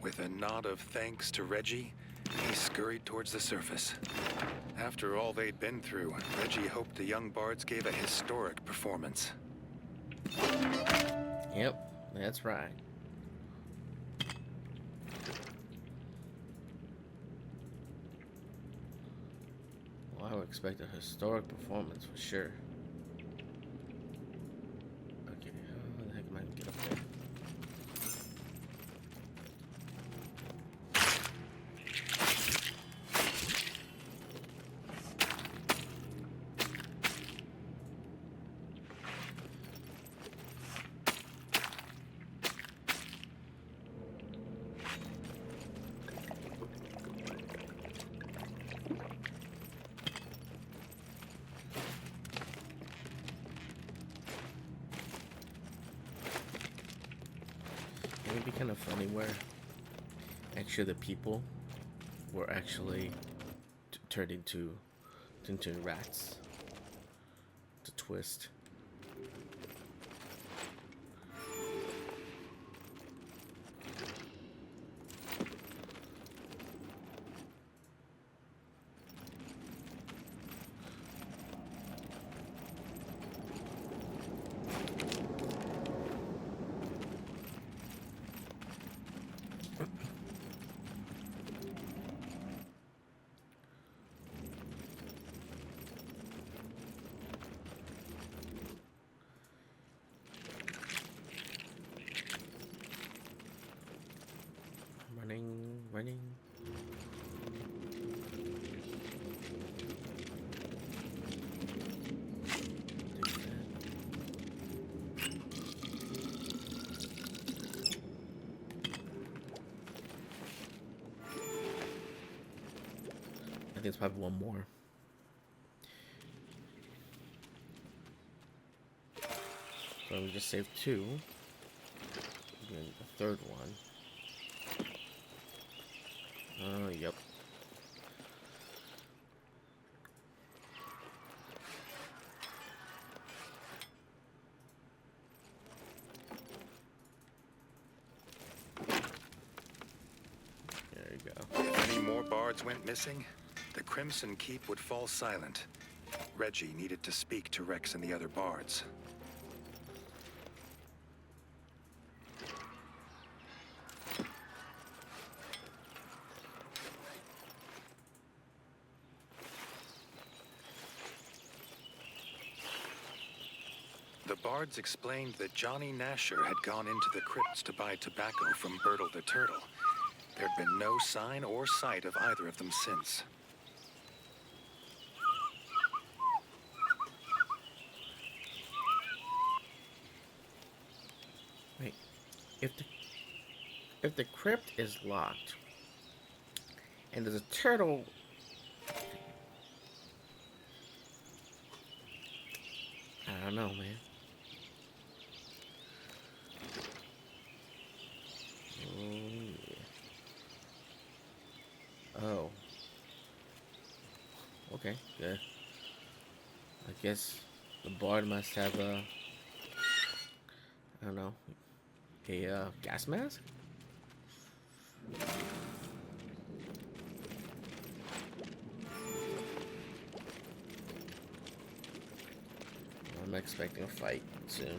With a nod of thanks to Redgi, he scurried towards the surface. After all they'd been through, Redgi hoped the young bards gave a historic performance. Yep, that's right. Well, I would expect a historic performance for sure. Okay, how the heck am I gonna get up there? It would be kind of funny where actually the people were actually turned into rats. To twist. Running. I think it's probably one more. So we just saved two. Doing the third one. Oh, yep. There you go. If any more bards went missing, the Crimson Keep would fall silent. Redgi needed to speak to Rex and the other bards. The bards explained that Johnny Nasher had gone into the crypts to buy tobacco from Bertle the Turtle. There'd been no sign or sight of either of them since. Wait, if the crypt is locked and there's a turtle, I don't know, man. Oh yeah. Oh. Okay, good. I guess the bard must have a, I don't know, a gas mask? I'm expecting a fight soon.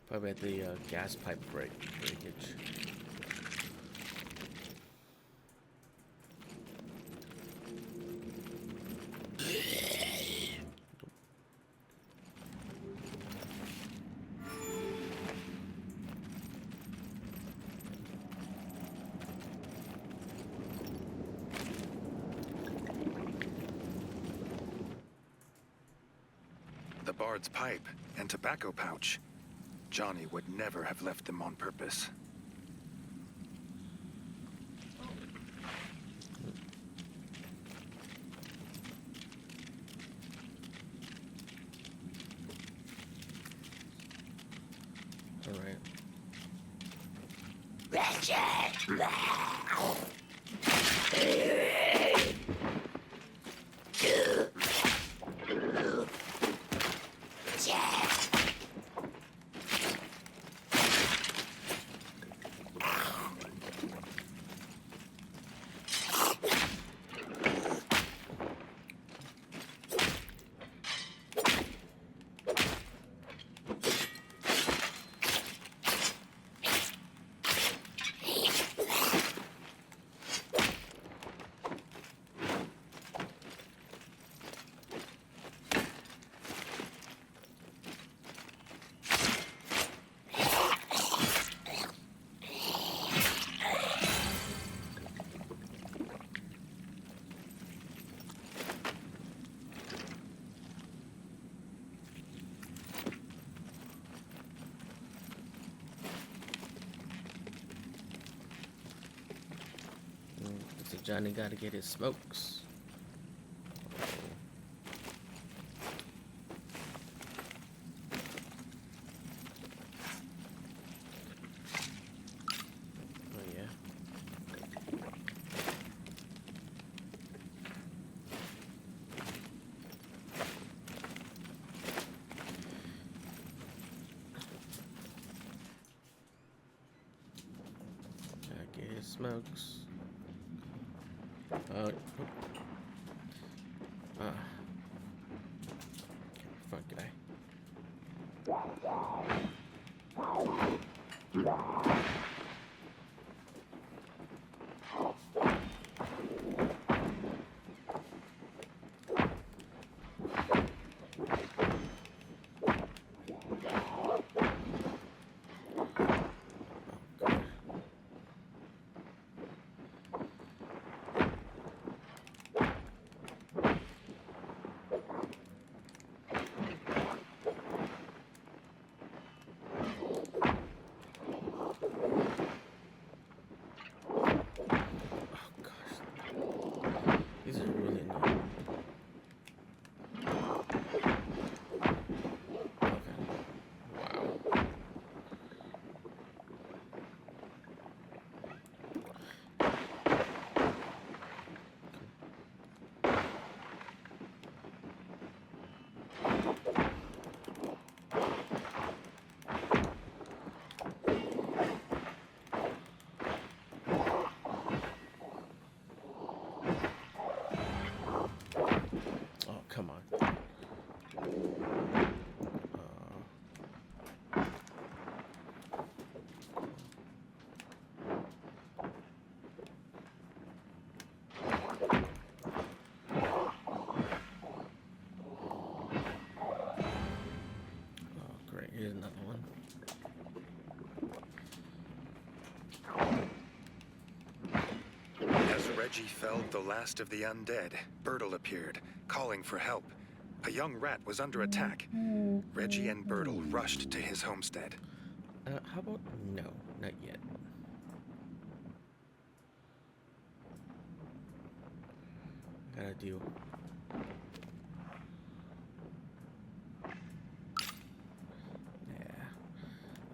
Probably at the gas pipe breakage. The bard's pipe and tobacco pouch. Johnny would never have left them on purpose. All right. Johnny gotta get his smokes. Oh yeah. Gotta get his smokes. Front guy. These are really annoying. Okay. Wow. Oh, come on. Oh, great. Here's another one. As Redgi felled the last of the undead, Bertle appeared, calling for help. A young rat was under attack. Redgi and Bertle rushed to his homestead. How about no, not yet. Gotta deal. Yeah.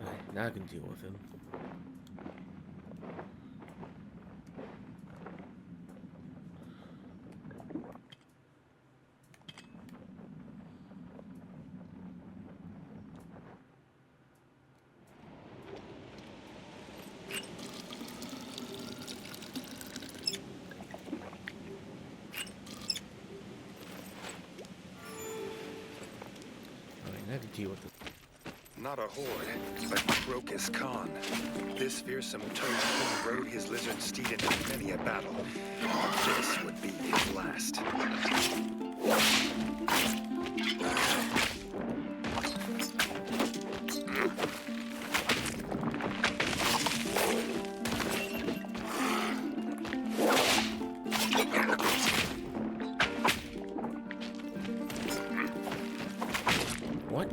Alright, now I can deal with him. I have to deal with it. Not a horde, but Crocus Khan. This fearsome toad king rode his lizard steed into many a battle. But this would be his last. What?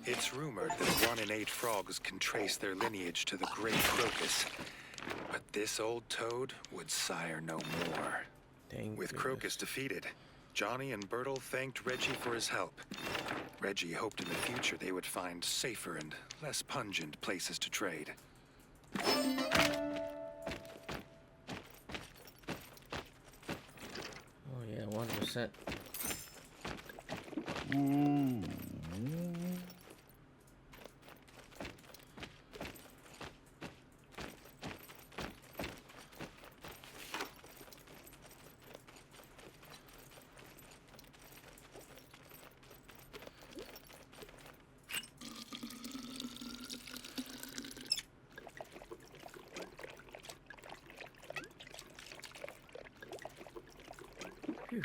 It's rumored that 1 in 8 frogs can trace their lineage to the great Crocus. But this old toad would sire no more. With Crocus defeated, Johnny and Bertle thanked Redgi for his help. Redgi hoped in the future they would find safer and less pungent places to trade. Oh yeah, 1%. Phew.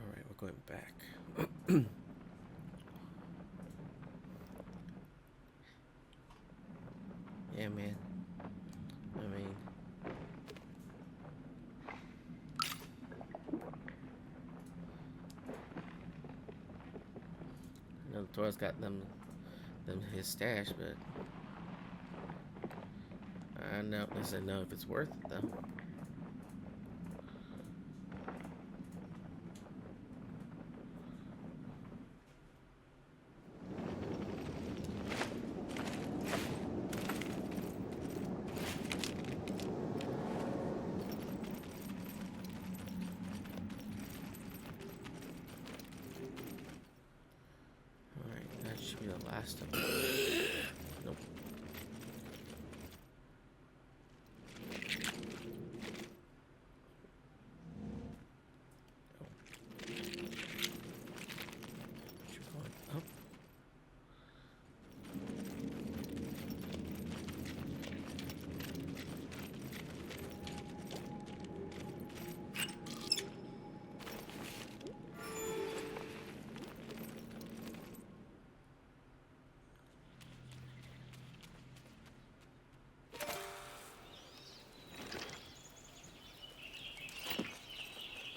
Alright, we're going back. Yeah, man. I mean... I know the tourist got them his stash, but... I don't necessarily know if it's worth it, though. That should be the last of them. Nope. Oh. You're going up.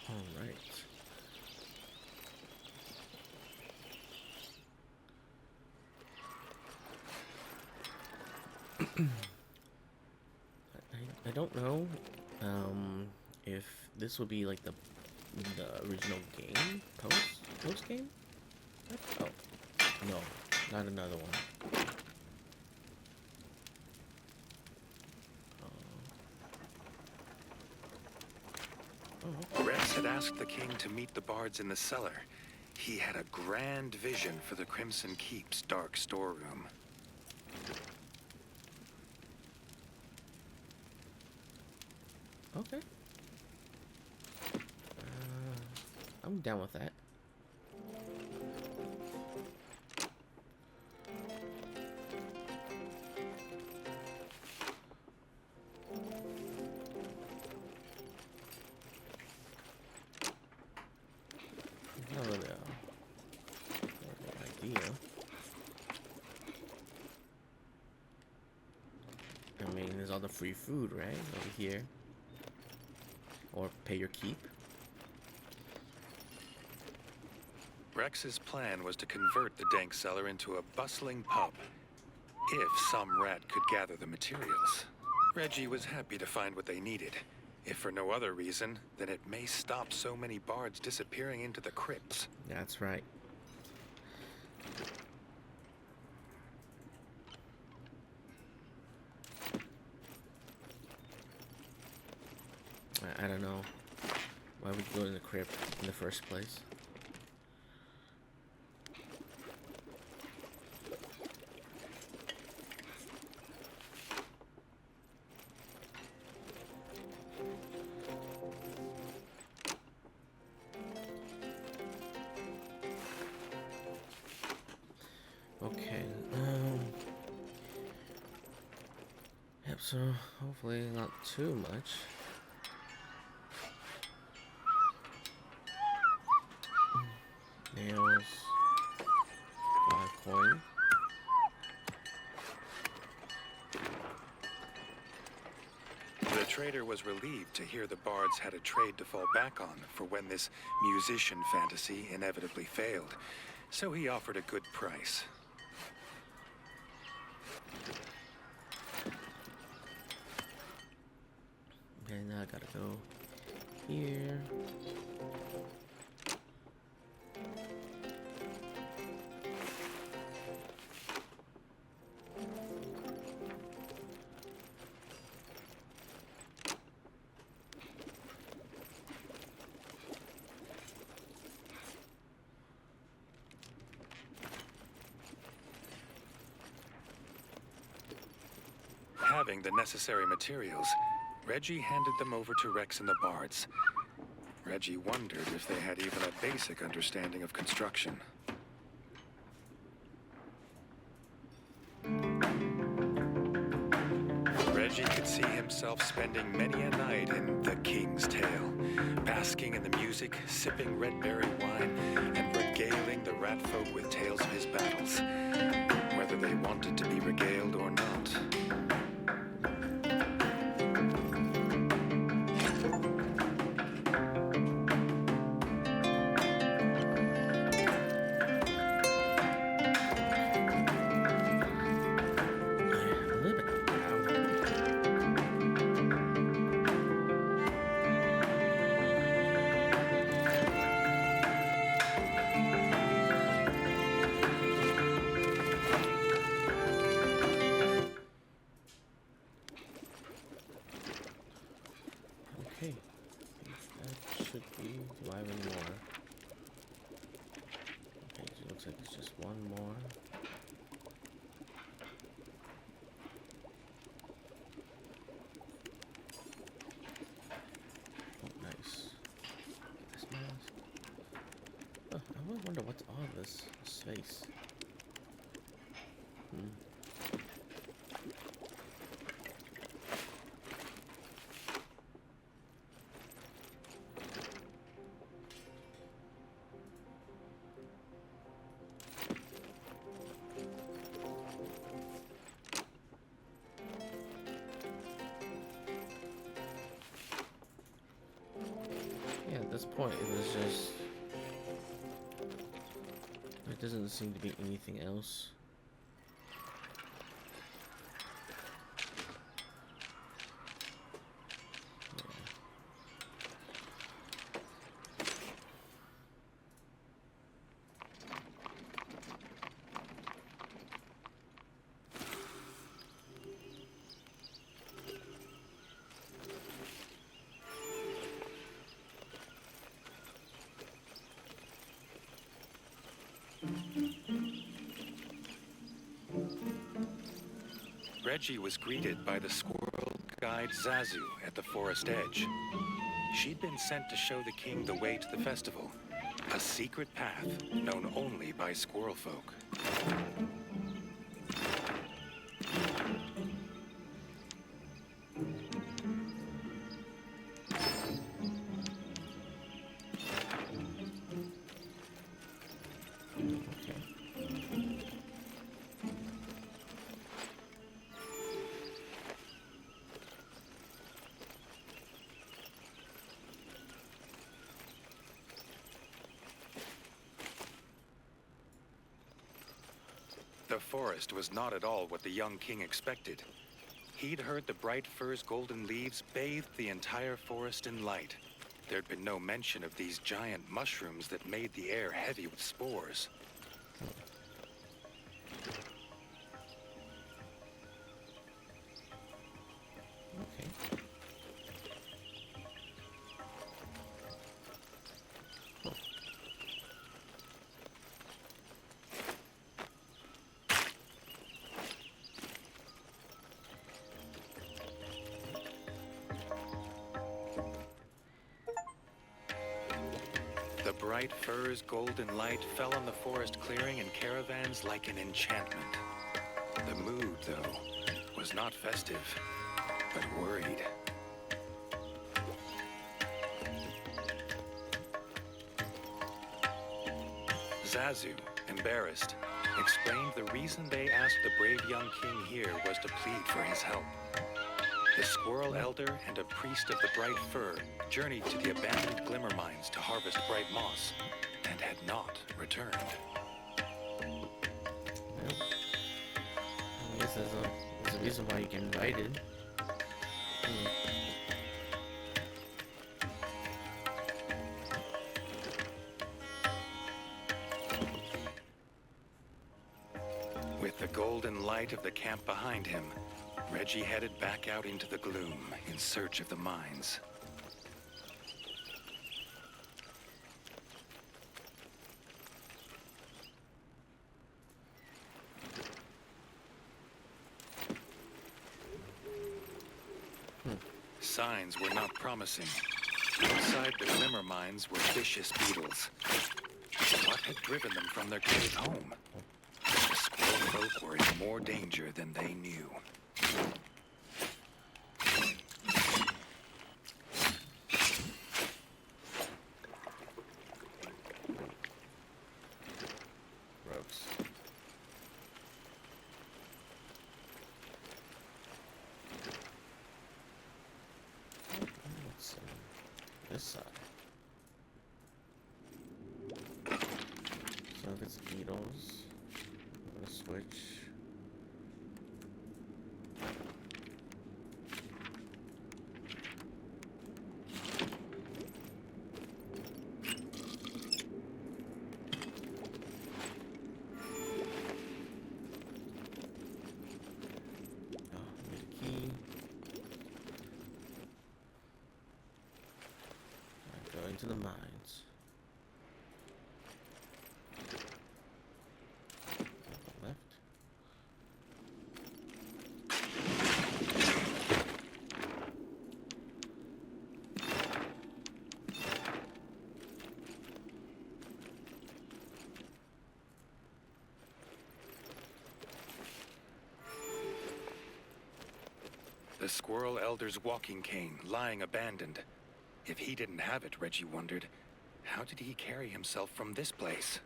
Alright. I don't know if this will be like the original game post game. Oh no, not another one. Rex had asked the king to meet the bards in the cellar. He had a grand vision for the Crimson Keep's dark storeroom. Okay. I'm down with that. Not really an idea. I mean, there's all the free food, right? Over here. Or pay your keep. Rex's plan was to convert the dank cellar into a bustling pub, if some rat could gather the materials. Redgi was happy to find what they needed. If for no other reason, then it may stop so many bards disappearing into the crypts. That's right. I don't know why we go in the crypt in the first place. Okay, yep, so hopefully not too much. Nails, 5 coin. The trader was relieved to hear the bards had a trade to fall back on for when this musician fantasy inevitably failed, so he offered a good price. Okay, now I gotta go here. Having the necessary materials, Redgi handed them over to Rex and the bards. Redgi wondered if they had even a basic understanding of construction. Redgi could see himself spending many a night in The King's Tale, basking in the music, sipping red berry wine, and regaling the rat folk with tales of his battles, whether they wanted to be regaled or not. Okay, that should be. Do I have any more? Okay, so it looks like it's just one more. Oh, nice. This mask. Oh, I always wonder what's all this space. At this point, it was just... There doesn't seem to be anything else. Redgi was greeted by the squirrel guide Zazu at the forest edge. She'd been sent to show the king the way to the festival, a secret path known only by squirrel folk. The forest was not at all what the young king expected. He'd heard the bright fir's golden leaves bathed the entire forest in light. There'd been no mention of these giant mushrooms that made the air heavy with spores. Okay. The bright fir's golden light fell on the forest clearing and caravans like an enchantment. The mood, though, was not festive, but worried. Zazu, embarrassed, explained the reason they asked the brave young king here was to plead for his help. The Squirrel Elder and a priest of the Bright Fir journeyed to the abandoned glimmer mines to harvest bright moss, and had not returned. Well, I guess there's a reason why you get invited. With the golden light of the camp behind him, Redgi headed back out into the gloom in search of the mines. Signs were not promising. Inside the glimmer mines were vicious beetles. What had driven them from their cave home? The squirrel folk were in more danger than they knew. Gross. Let's see. This side. So if it's beetles, I'm gonna switch. Going to the mines. Left. The Squirrel Elder's walking cane lying abandoned. If he didn't have it, Redgi wondered, how did he carry himself from this place?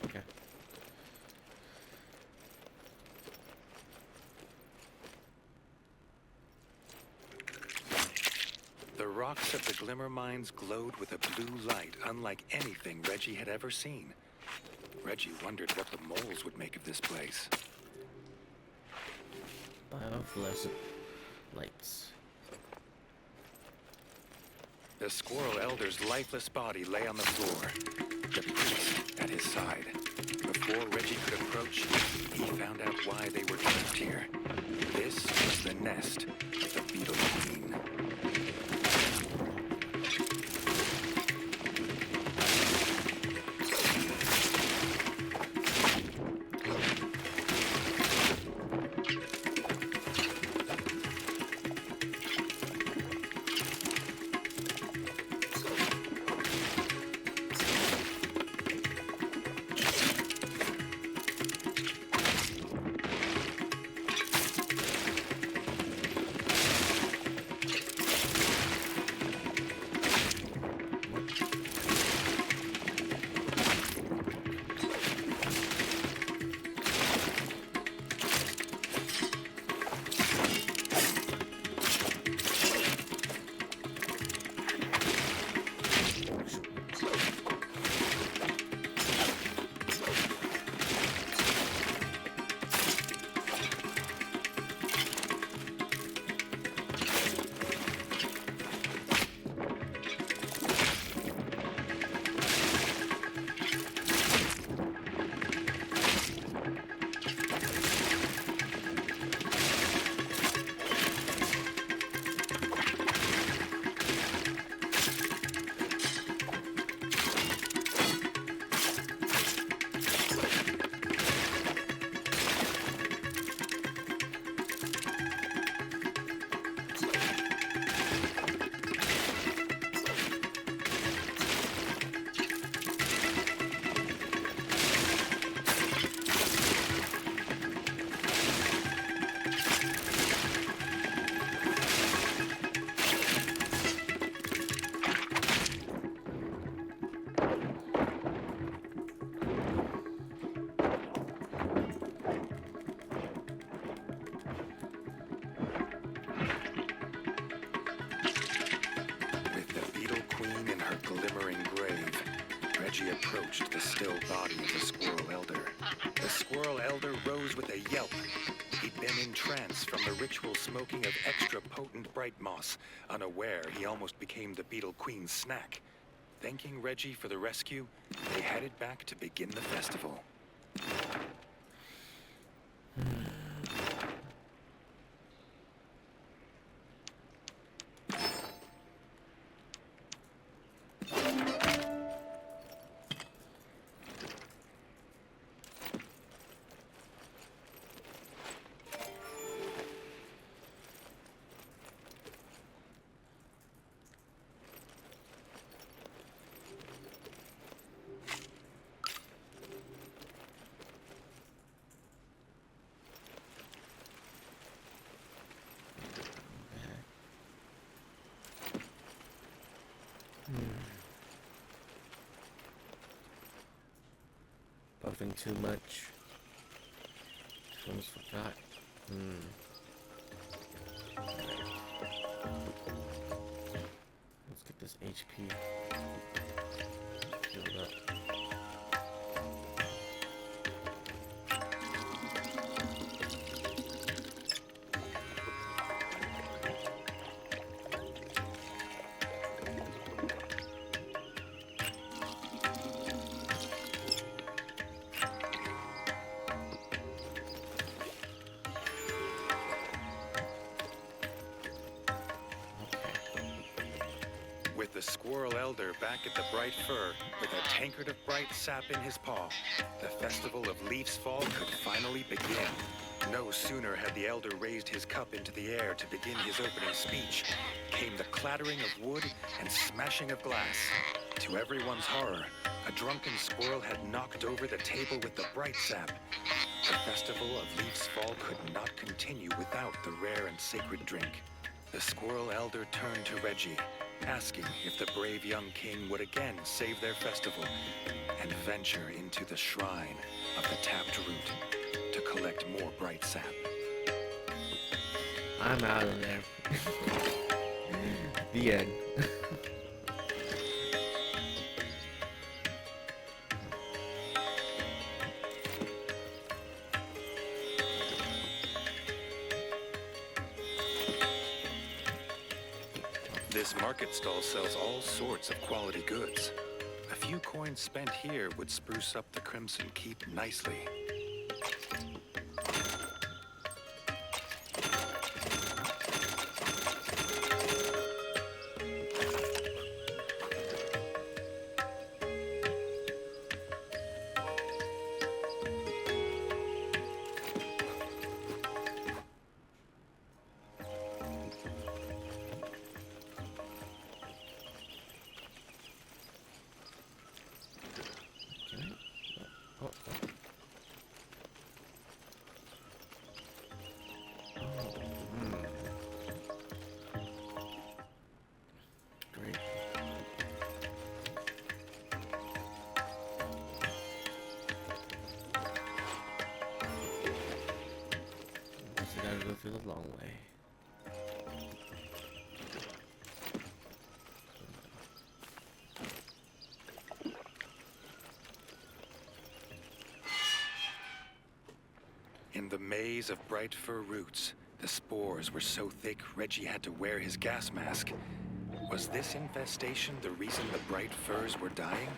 Okay. The rocks of the glimmer mines glowed with a blue light unlike anything Redgi had ever seen. Redgi wondered what the moles would make of this place. Bioluminescent lights. The Squirrel Elder's lifeless body lay on the floor, the priest at his side. Before Redgi could approach, he found out why they were trapped here. This was the nest of the Beetle Queen. approached the still body of the squirrel elder. The squirrel elder rose with a yelp. He'd been in trance from the ritual smoking of extra potent bright moss. Unaware, he almost became the beetle queen's snack. Thanking Redgi for the rescue, they headed back to begin the festival. Buffing too much. Almost forgot. Let's get this HP filled up. With the squirrel elder back at the Bright Fir, with a tankard of bright sap in his paw, the festival of Leaf's Fall could finally begin. No sooner had the elder raised his cup into the air to begin his opening speech, came the clattering of wood and smashing of glass. To everyone's horror, a drunken squirrel had knocked over the table with the bright sap. The festival of Leaf's Fall could not continue without the rare and sacred drink. The squirrel elder turned to Redgi, asking if the brave young king would again save their festival and venture into the shrine of the tapped root to collect more bright sap. I'm out of there. The end. This market stall sells all sorts of quality goods. A few coins spent here would spruce up the Crimson Keep nicely. Great. Guess I gotta go through the long way. In the maze of bright fir roots, the spores were so thick Redgi had to wear his gas mask. Was this infestation the reason the bright firs were dying?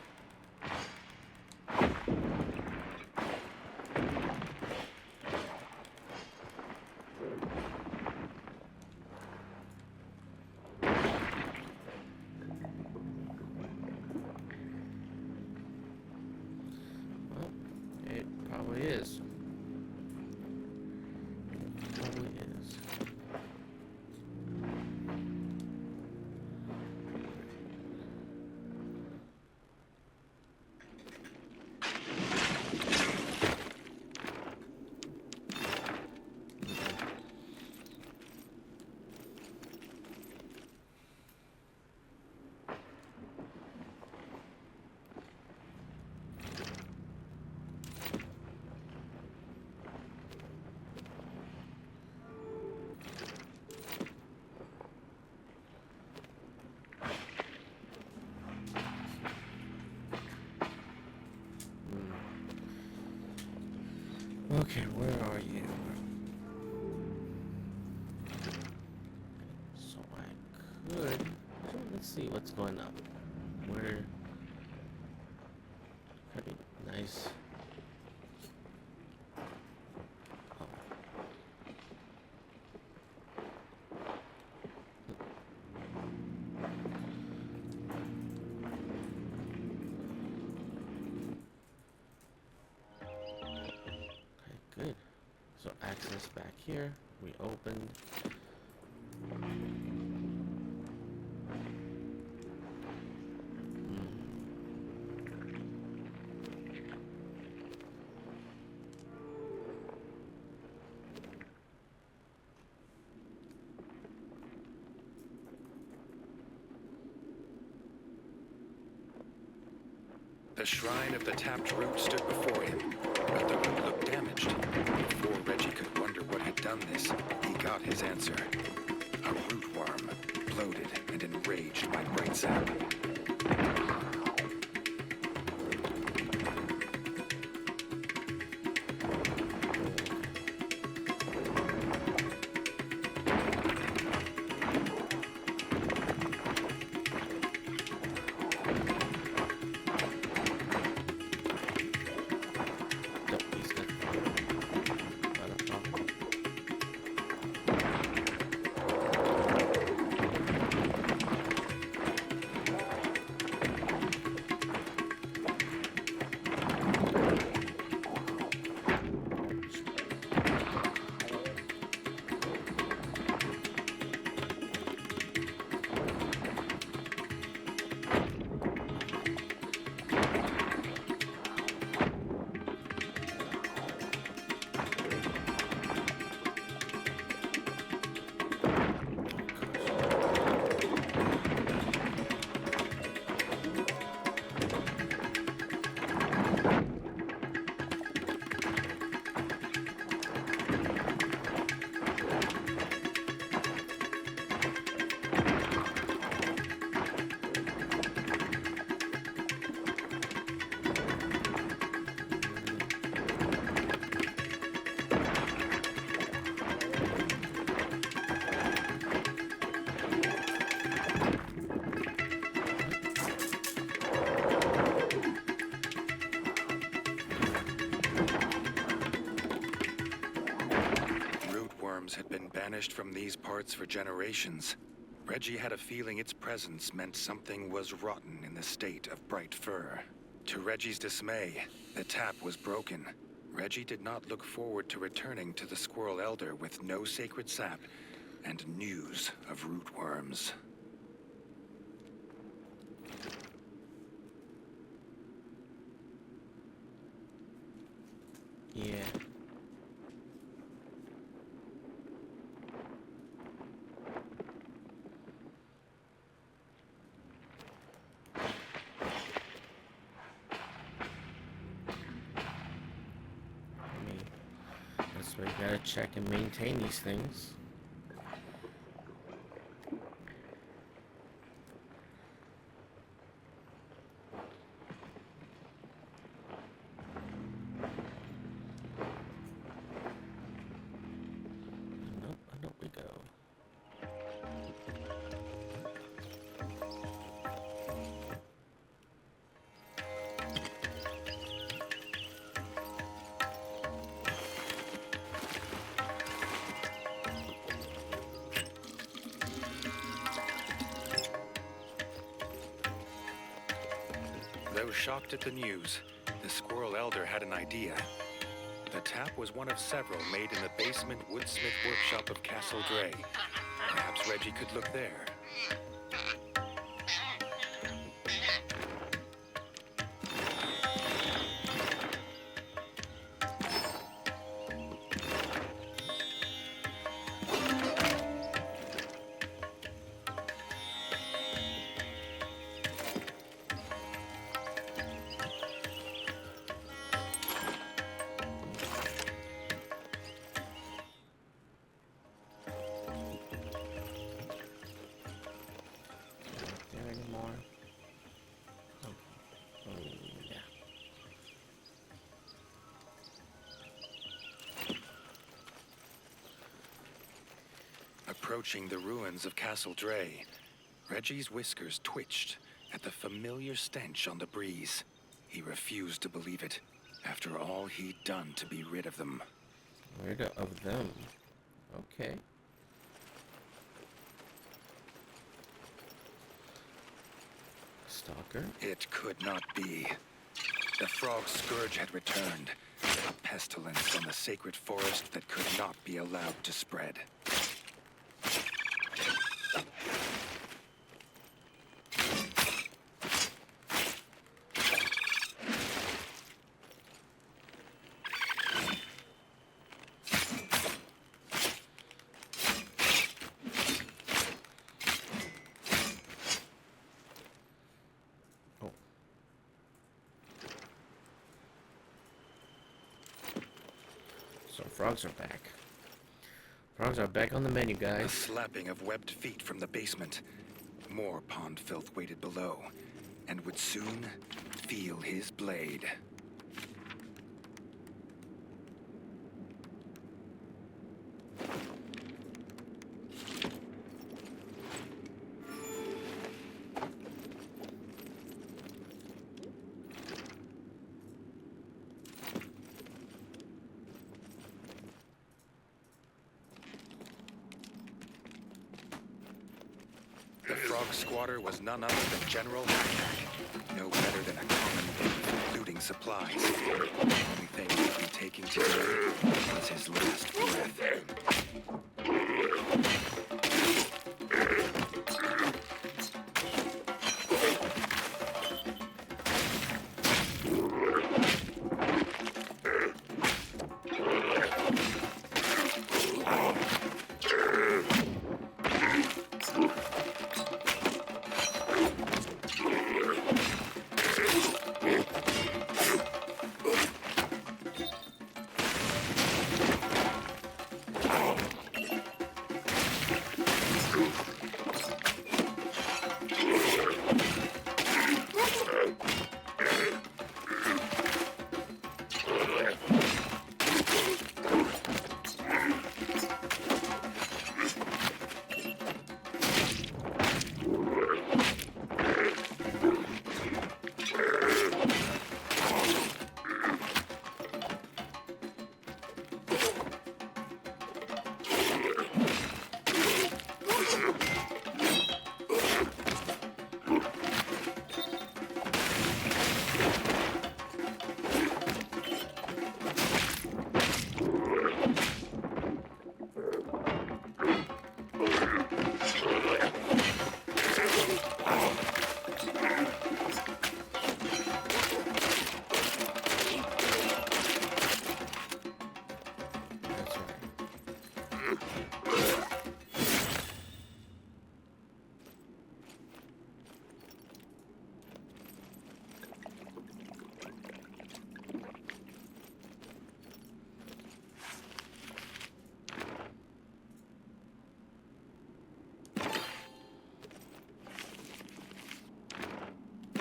Well, it probably is. Probably is. Okay, where are you? So I could. Let's see what's going on. Where? Could be nice. Oh. Okay, good. So access back here. We opened. The shrine of the tapped root stood before him, but the root looked damaged. Before Reggie could wonder what had done this, he got his answer. A root worm, bloated and enraged by bright sap. Had been banished from these parts for generations. Reggie had a feeling its presence meant something was rotten in the state of Bright Fir. To Reggie's dismay, the tap was broken. Reggie did not look forward to returning to the Squirrel Elder with no sacred sap and news of rootworms. Yeah. So we gotta check and maintain these things. Nope, I don't we go. Though shocked at the news, the Squirrel Elder had an idea. The tap was one of several made in the basement woodsmith workshop of Castle Dre. Perhaps Reggie could look there. Approaching the ruins of Castle Dray, Reggie's whiskers twitched at the familiar stench on the breeze. He refused to believe it, after all he'd done to be rid of them. Rid of them. Okay. Stalker. It could not be. The frog scourge had returned, a pestilence on the sacred forest that could not be allowed to spread. So frogs are back. Frogs are back on the menu, A guys. slapping of webbed feet from the basement. More pond filth waited below, and would soon feel his blade. The frog squatter was none other than General Hack. No better than a common thief looting supplies. The only thing he'd be taking today was his last breath. That's right.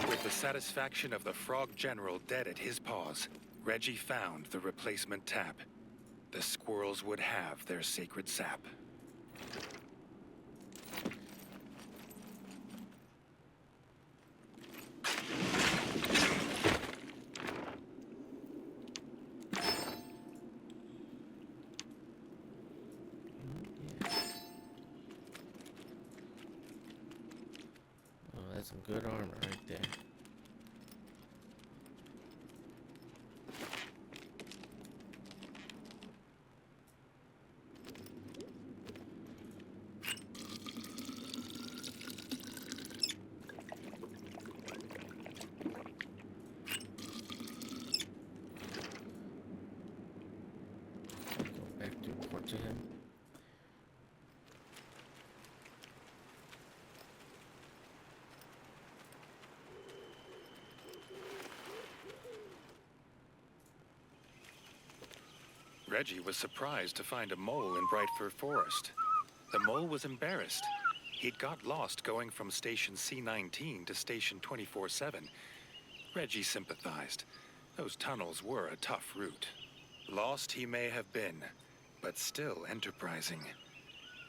With the satisfaction of the frog general dead at his paws, Reggie found the replacement tap. The squirrels would have their sacred sap. Oh, that's some good armor right there. Go back to report to him. Reggie was surprised to find a mole in Bright Fir Forest. The mole was embarrassed. He'd got lost going from Station C-19 to Station 24/7. Reggie sympathized. Those tunnels were a tough route. Lost he may have been, but still enterprising.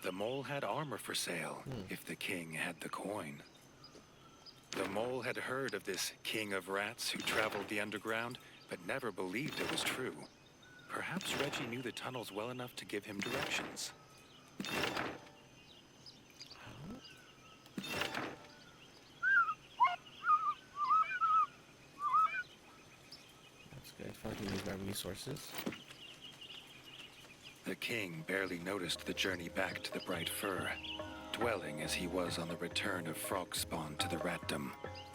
The mole had armor for sale, if the king had the coin. The mole had heard of this king of rats who traveled the underground, but never believed it was true. Perhaps Redgi knew the tunnels well enough to give him directions. That's good. If I can use my resources. The king barely noticed the journey back to the Bright Fir, dwelling as he was on the return of frog spawn to the ratdom,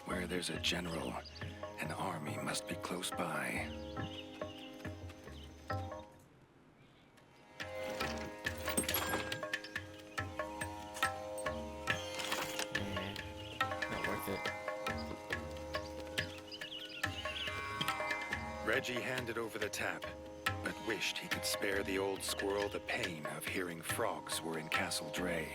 where there's a general. An army must be close by. Not worth it. Redgi handed over the tap, but wished he could spare the old squirrel the pain of hearing frogs were in Castle Dray.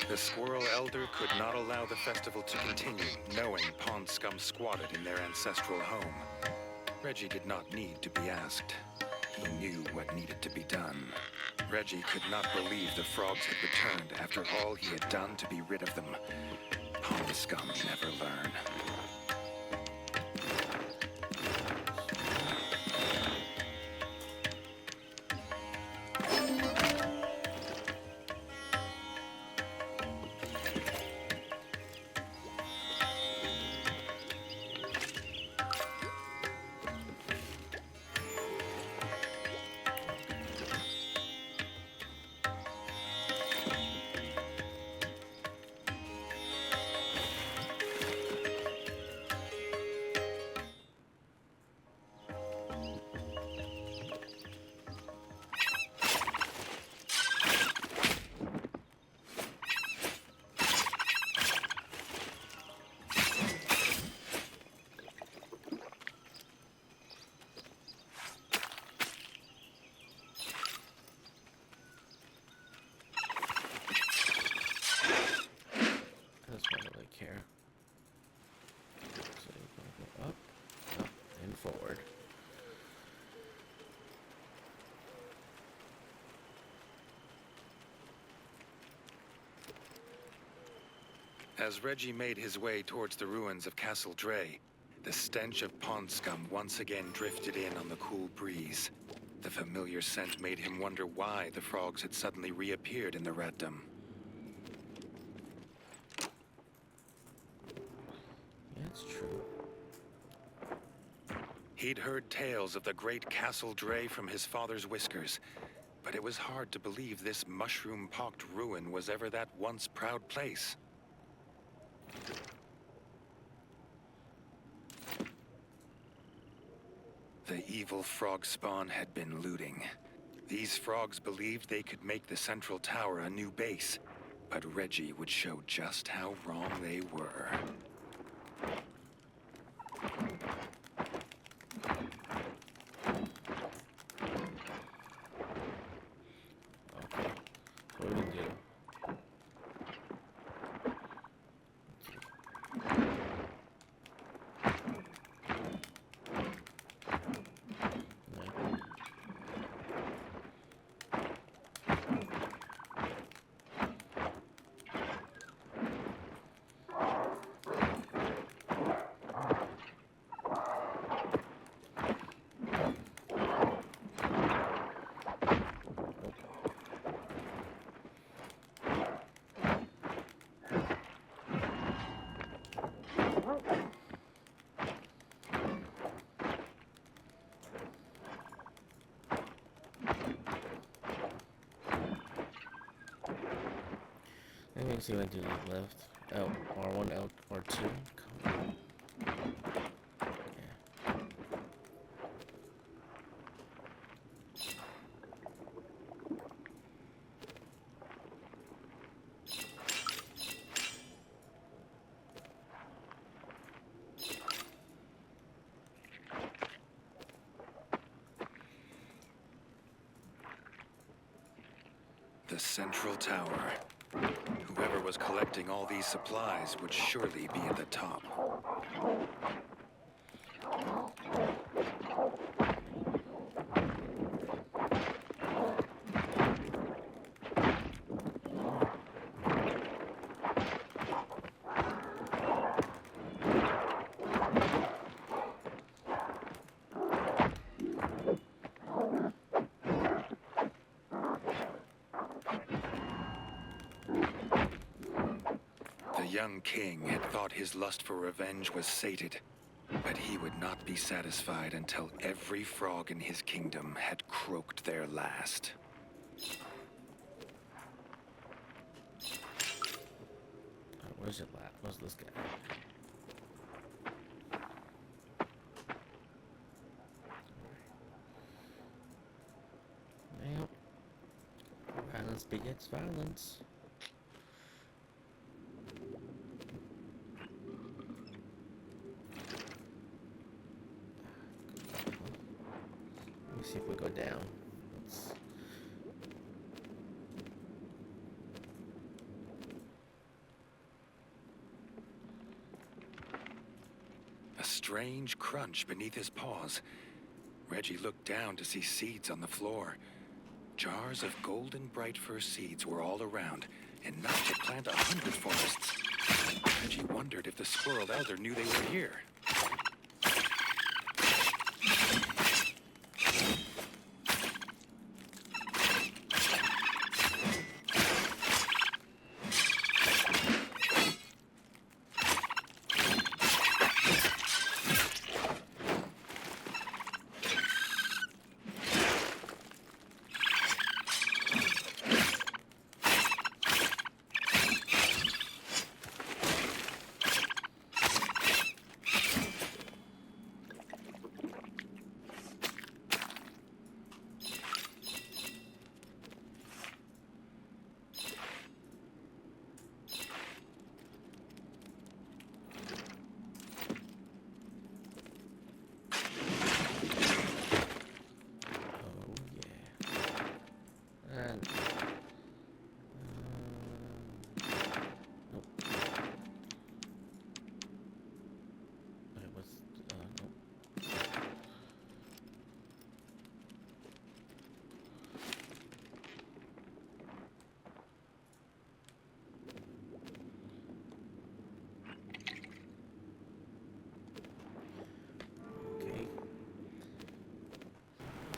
The squirrel elder could not allow the festival to continue, knowing pond scum squatted in their ancestral home. Redgi did not need to be asked. He knew what needed to be done. Redgi could not believe the frogs had returned after all he had done to be rid of them. Pond scum never learn. That's why I don't really care. So you're gonna go up, and forward. As Redgi made his way towards the ruins of Castle Dray, the stench of pond scum once again drifted in on the cool breeze. The familiar scent made him wonder why the frogs had suddenly reappeared in the ratdom. Yeah, it's true. He'd heard tales of the great Castle Dray from his father's whiskers, but it was hard to believe this mushroom-pocked ruin was ever that once proud place. The evil frog spawn had been looting. These frogs believed they could make the central tower a new base, but Redgi would show just how wrong they were. Okay. What do we do? Let me see what I do left. L, R1, L, R2. Come on. Yeah. The central tower. Whoever was collecting all these supplies would surely be at the top. young king had thought his lust for revenge was sated, but he would not be satisfied until every frog in his kingdom had croaked their last. Where's it at? Where's this guy? Well, violence begets violence. Let me see if we go down. A strange crunch beneath his paws. Redgi looked down to see seeds on the floor. Jars of golden bright fir seeds were all around, enough to plant 100 forests. Redgi wondered if the squirrel elder knew they were here.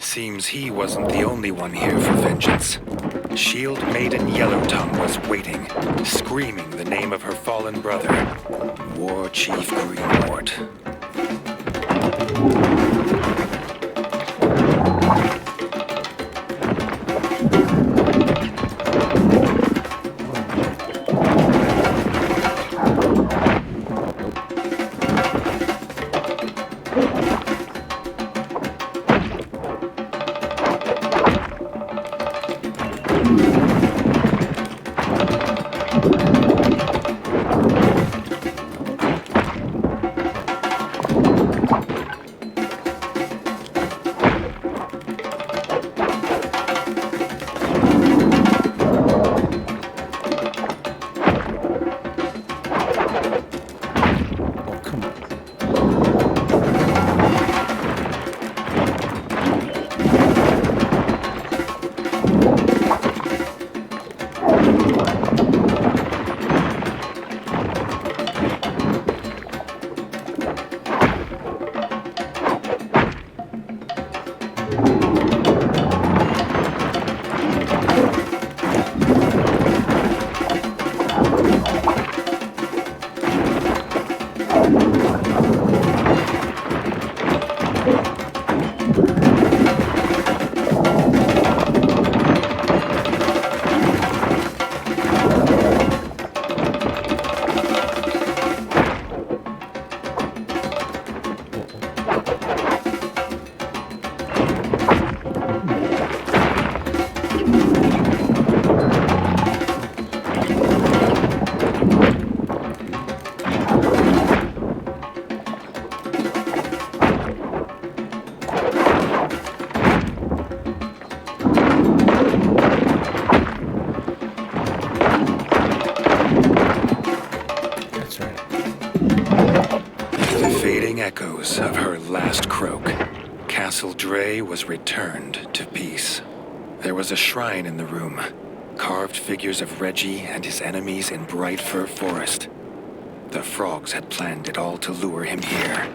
Seems he wasn't the only one here for vengeance. Shield Maiden Yellowtongue was waiting, screaming the name of her fallen brother, War Chief Greenwort. Echoes of her last croak, Castle Dre was returned to peace. There was a shrine in the room, carved figures of Redgi and his enemies in Bright Fir Forest. The frogs had planned it all to lure him here.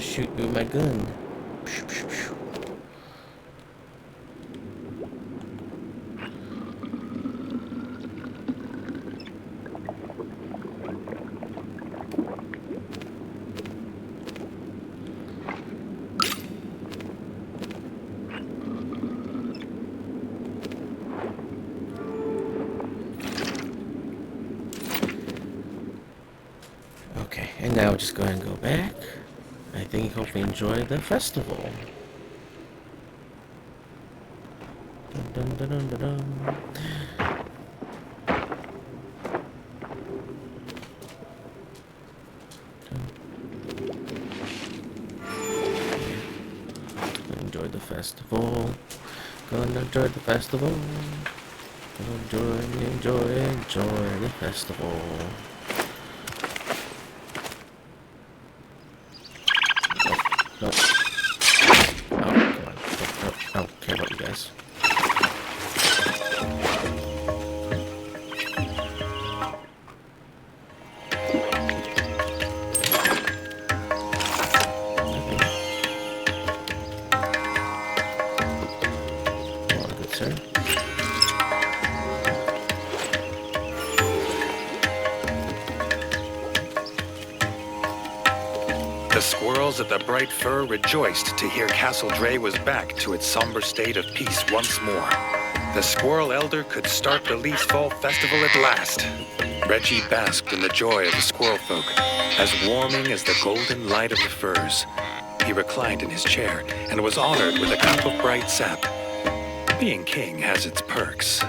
to shoot you with my gun. Okay, and now just go ahead and go back. I think hope you enjoy the festival. Dun, dun, dun, dun, dun. Enjoy the festival. Gonna enjoy the festival. Enjoy the festival. No. Oh, come on. I don't care about you guys. Come on, good sir. The squirrels of the Bright Fir rejoiced to hear Castle Dre was back to its somber state of peace once more. The squirrel elder could start the Leaf Fall Festival at last. Redgi basked in the joy of the squirrel folk, as warming as the golden light of the firs. He reclined in his chair and was honored with a cup of bright sap. Being king has its perks.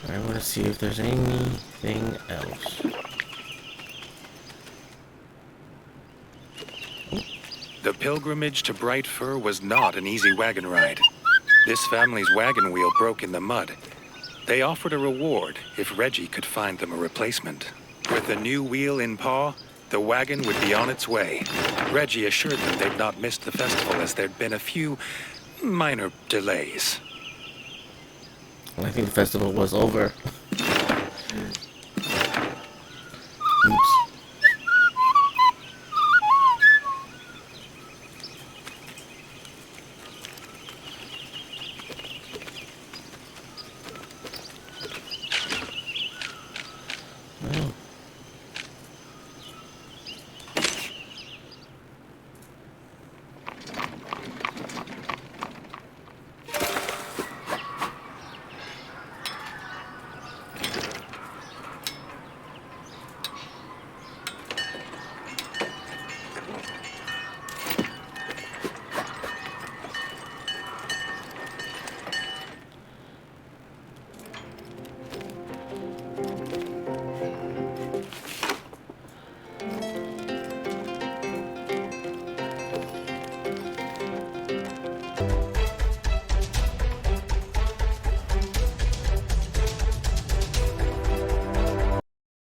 I want to see if there's anything else. The pilgrimage to Bright Fir was not an easy wagon ride. This family's wagon wheel broke in the mud. They offered a reward if Redgi could find them a replacement. With the new wheel in paw, the wagon would be on its way. Redgi assured them they'd not missed the festival as there'd been a few minor delays. I think the festival was over. Oops.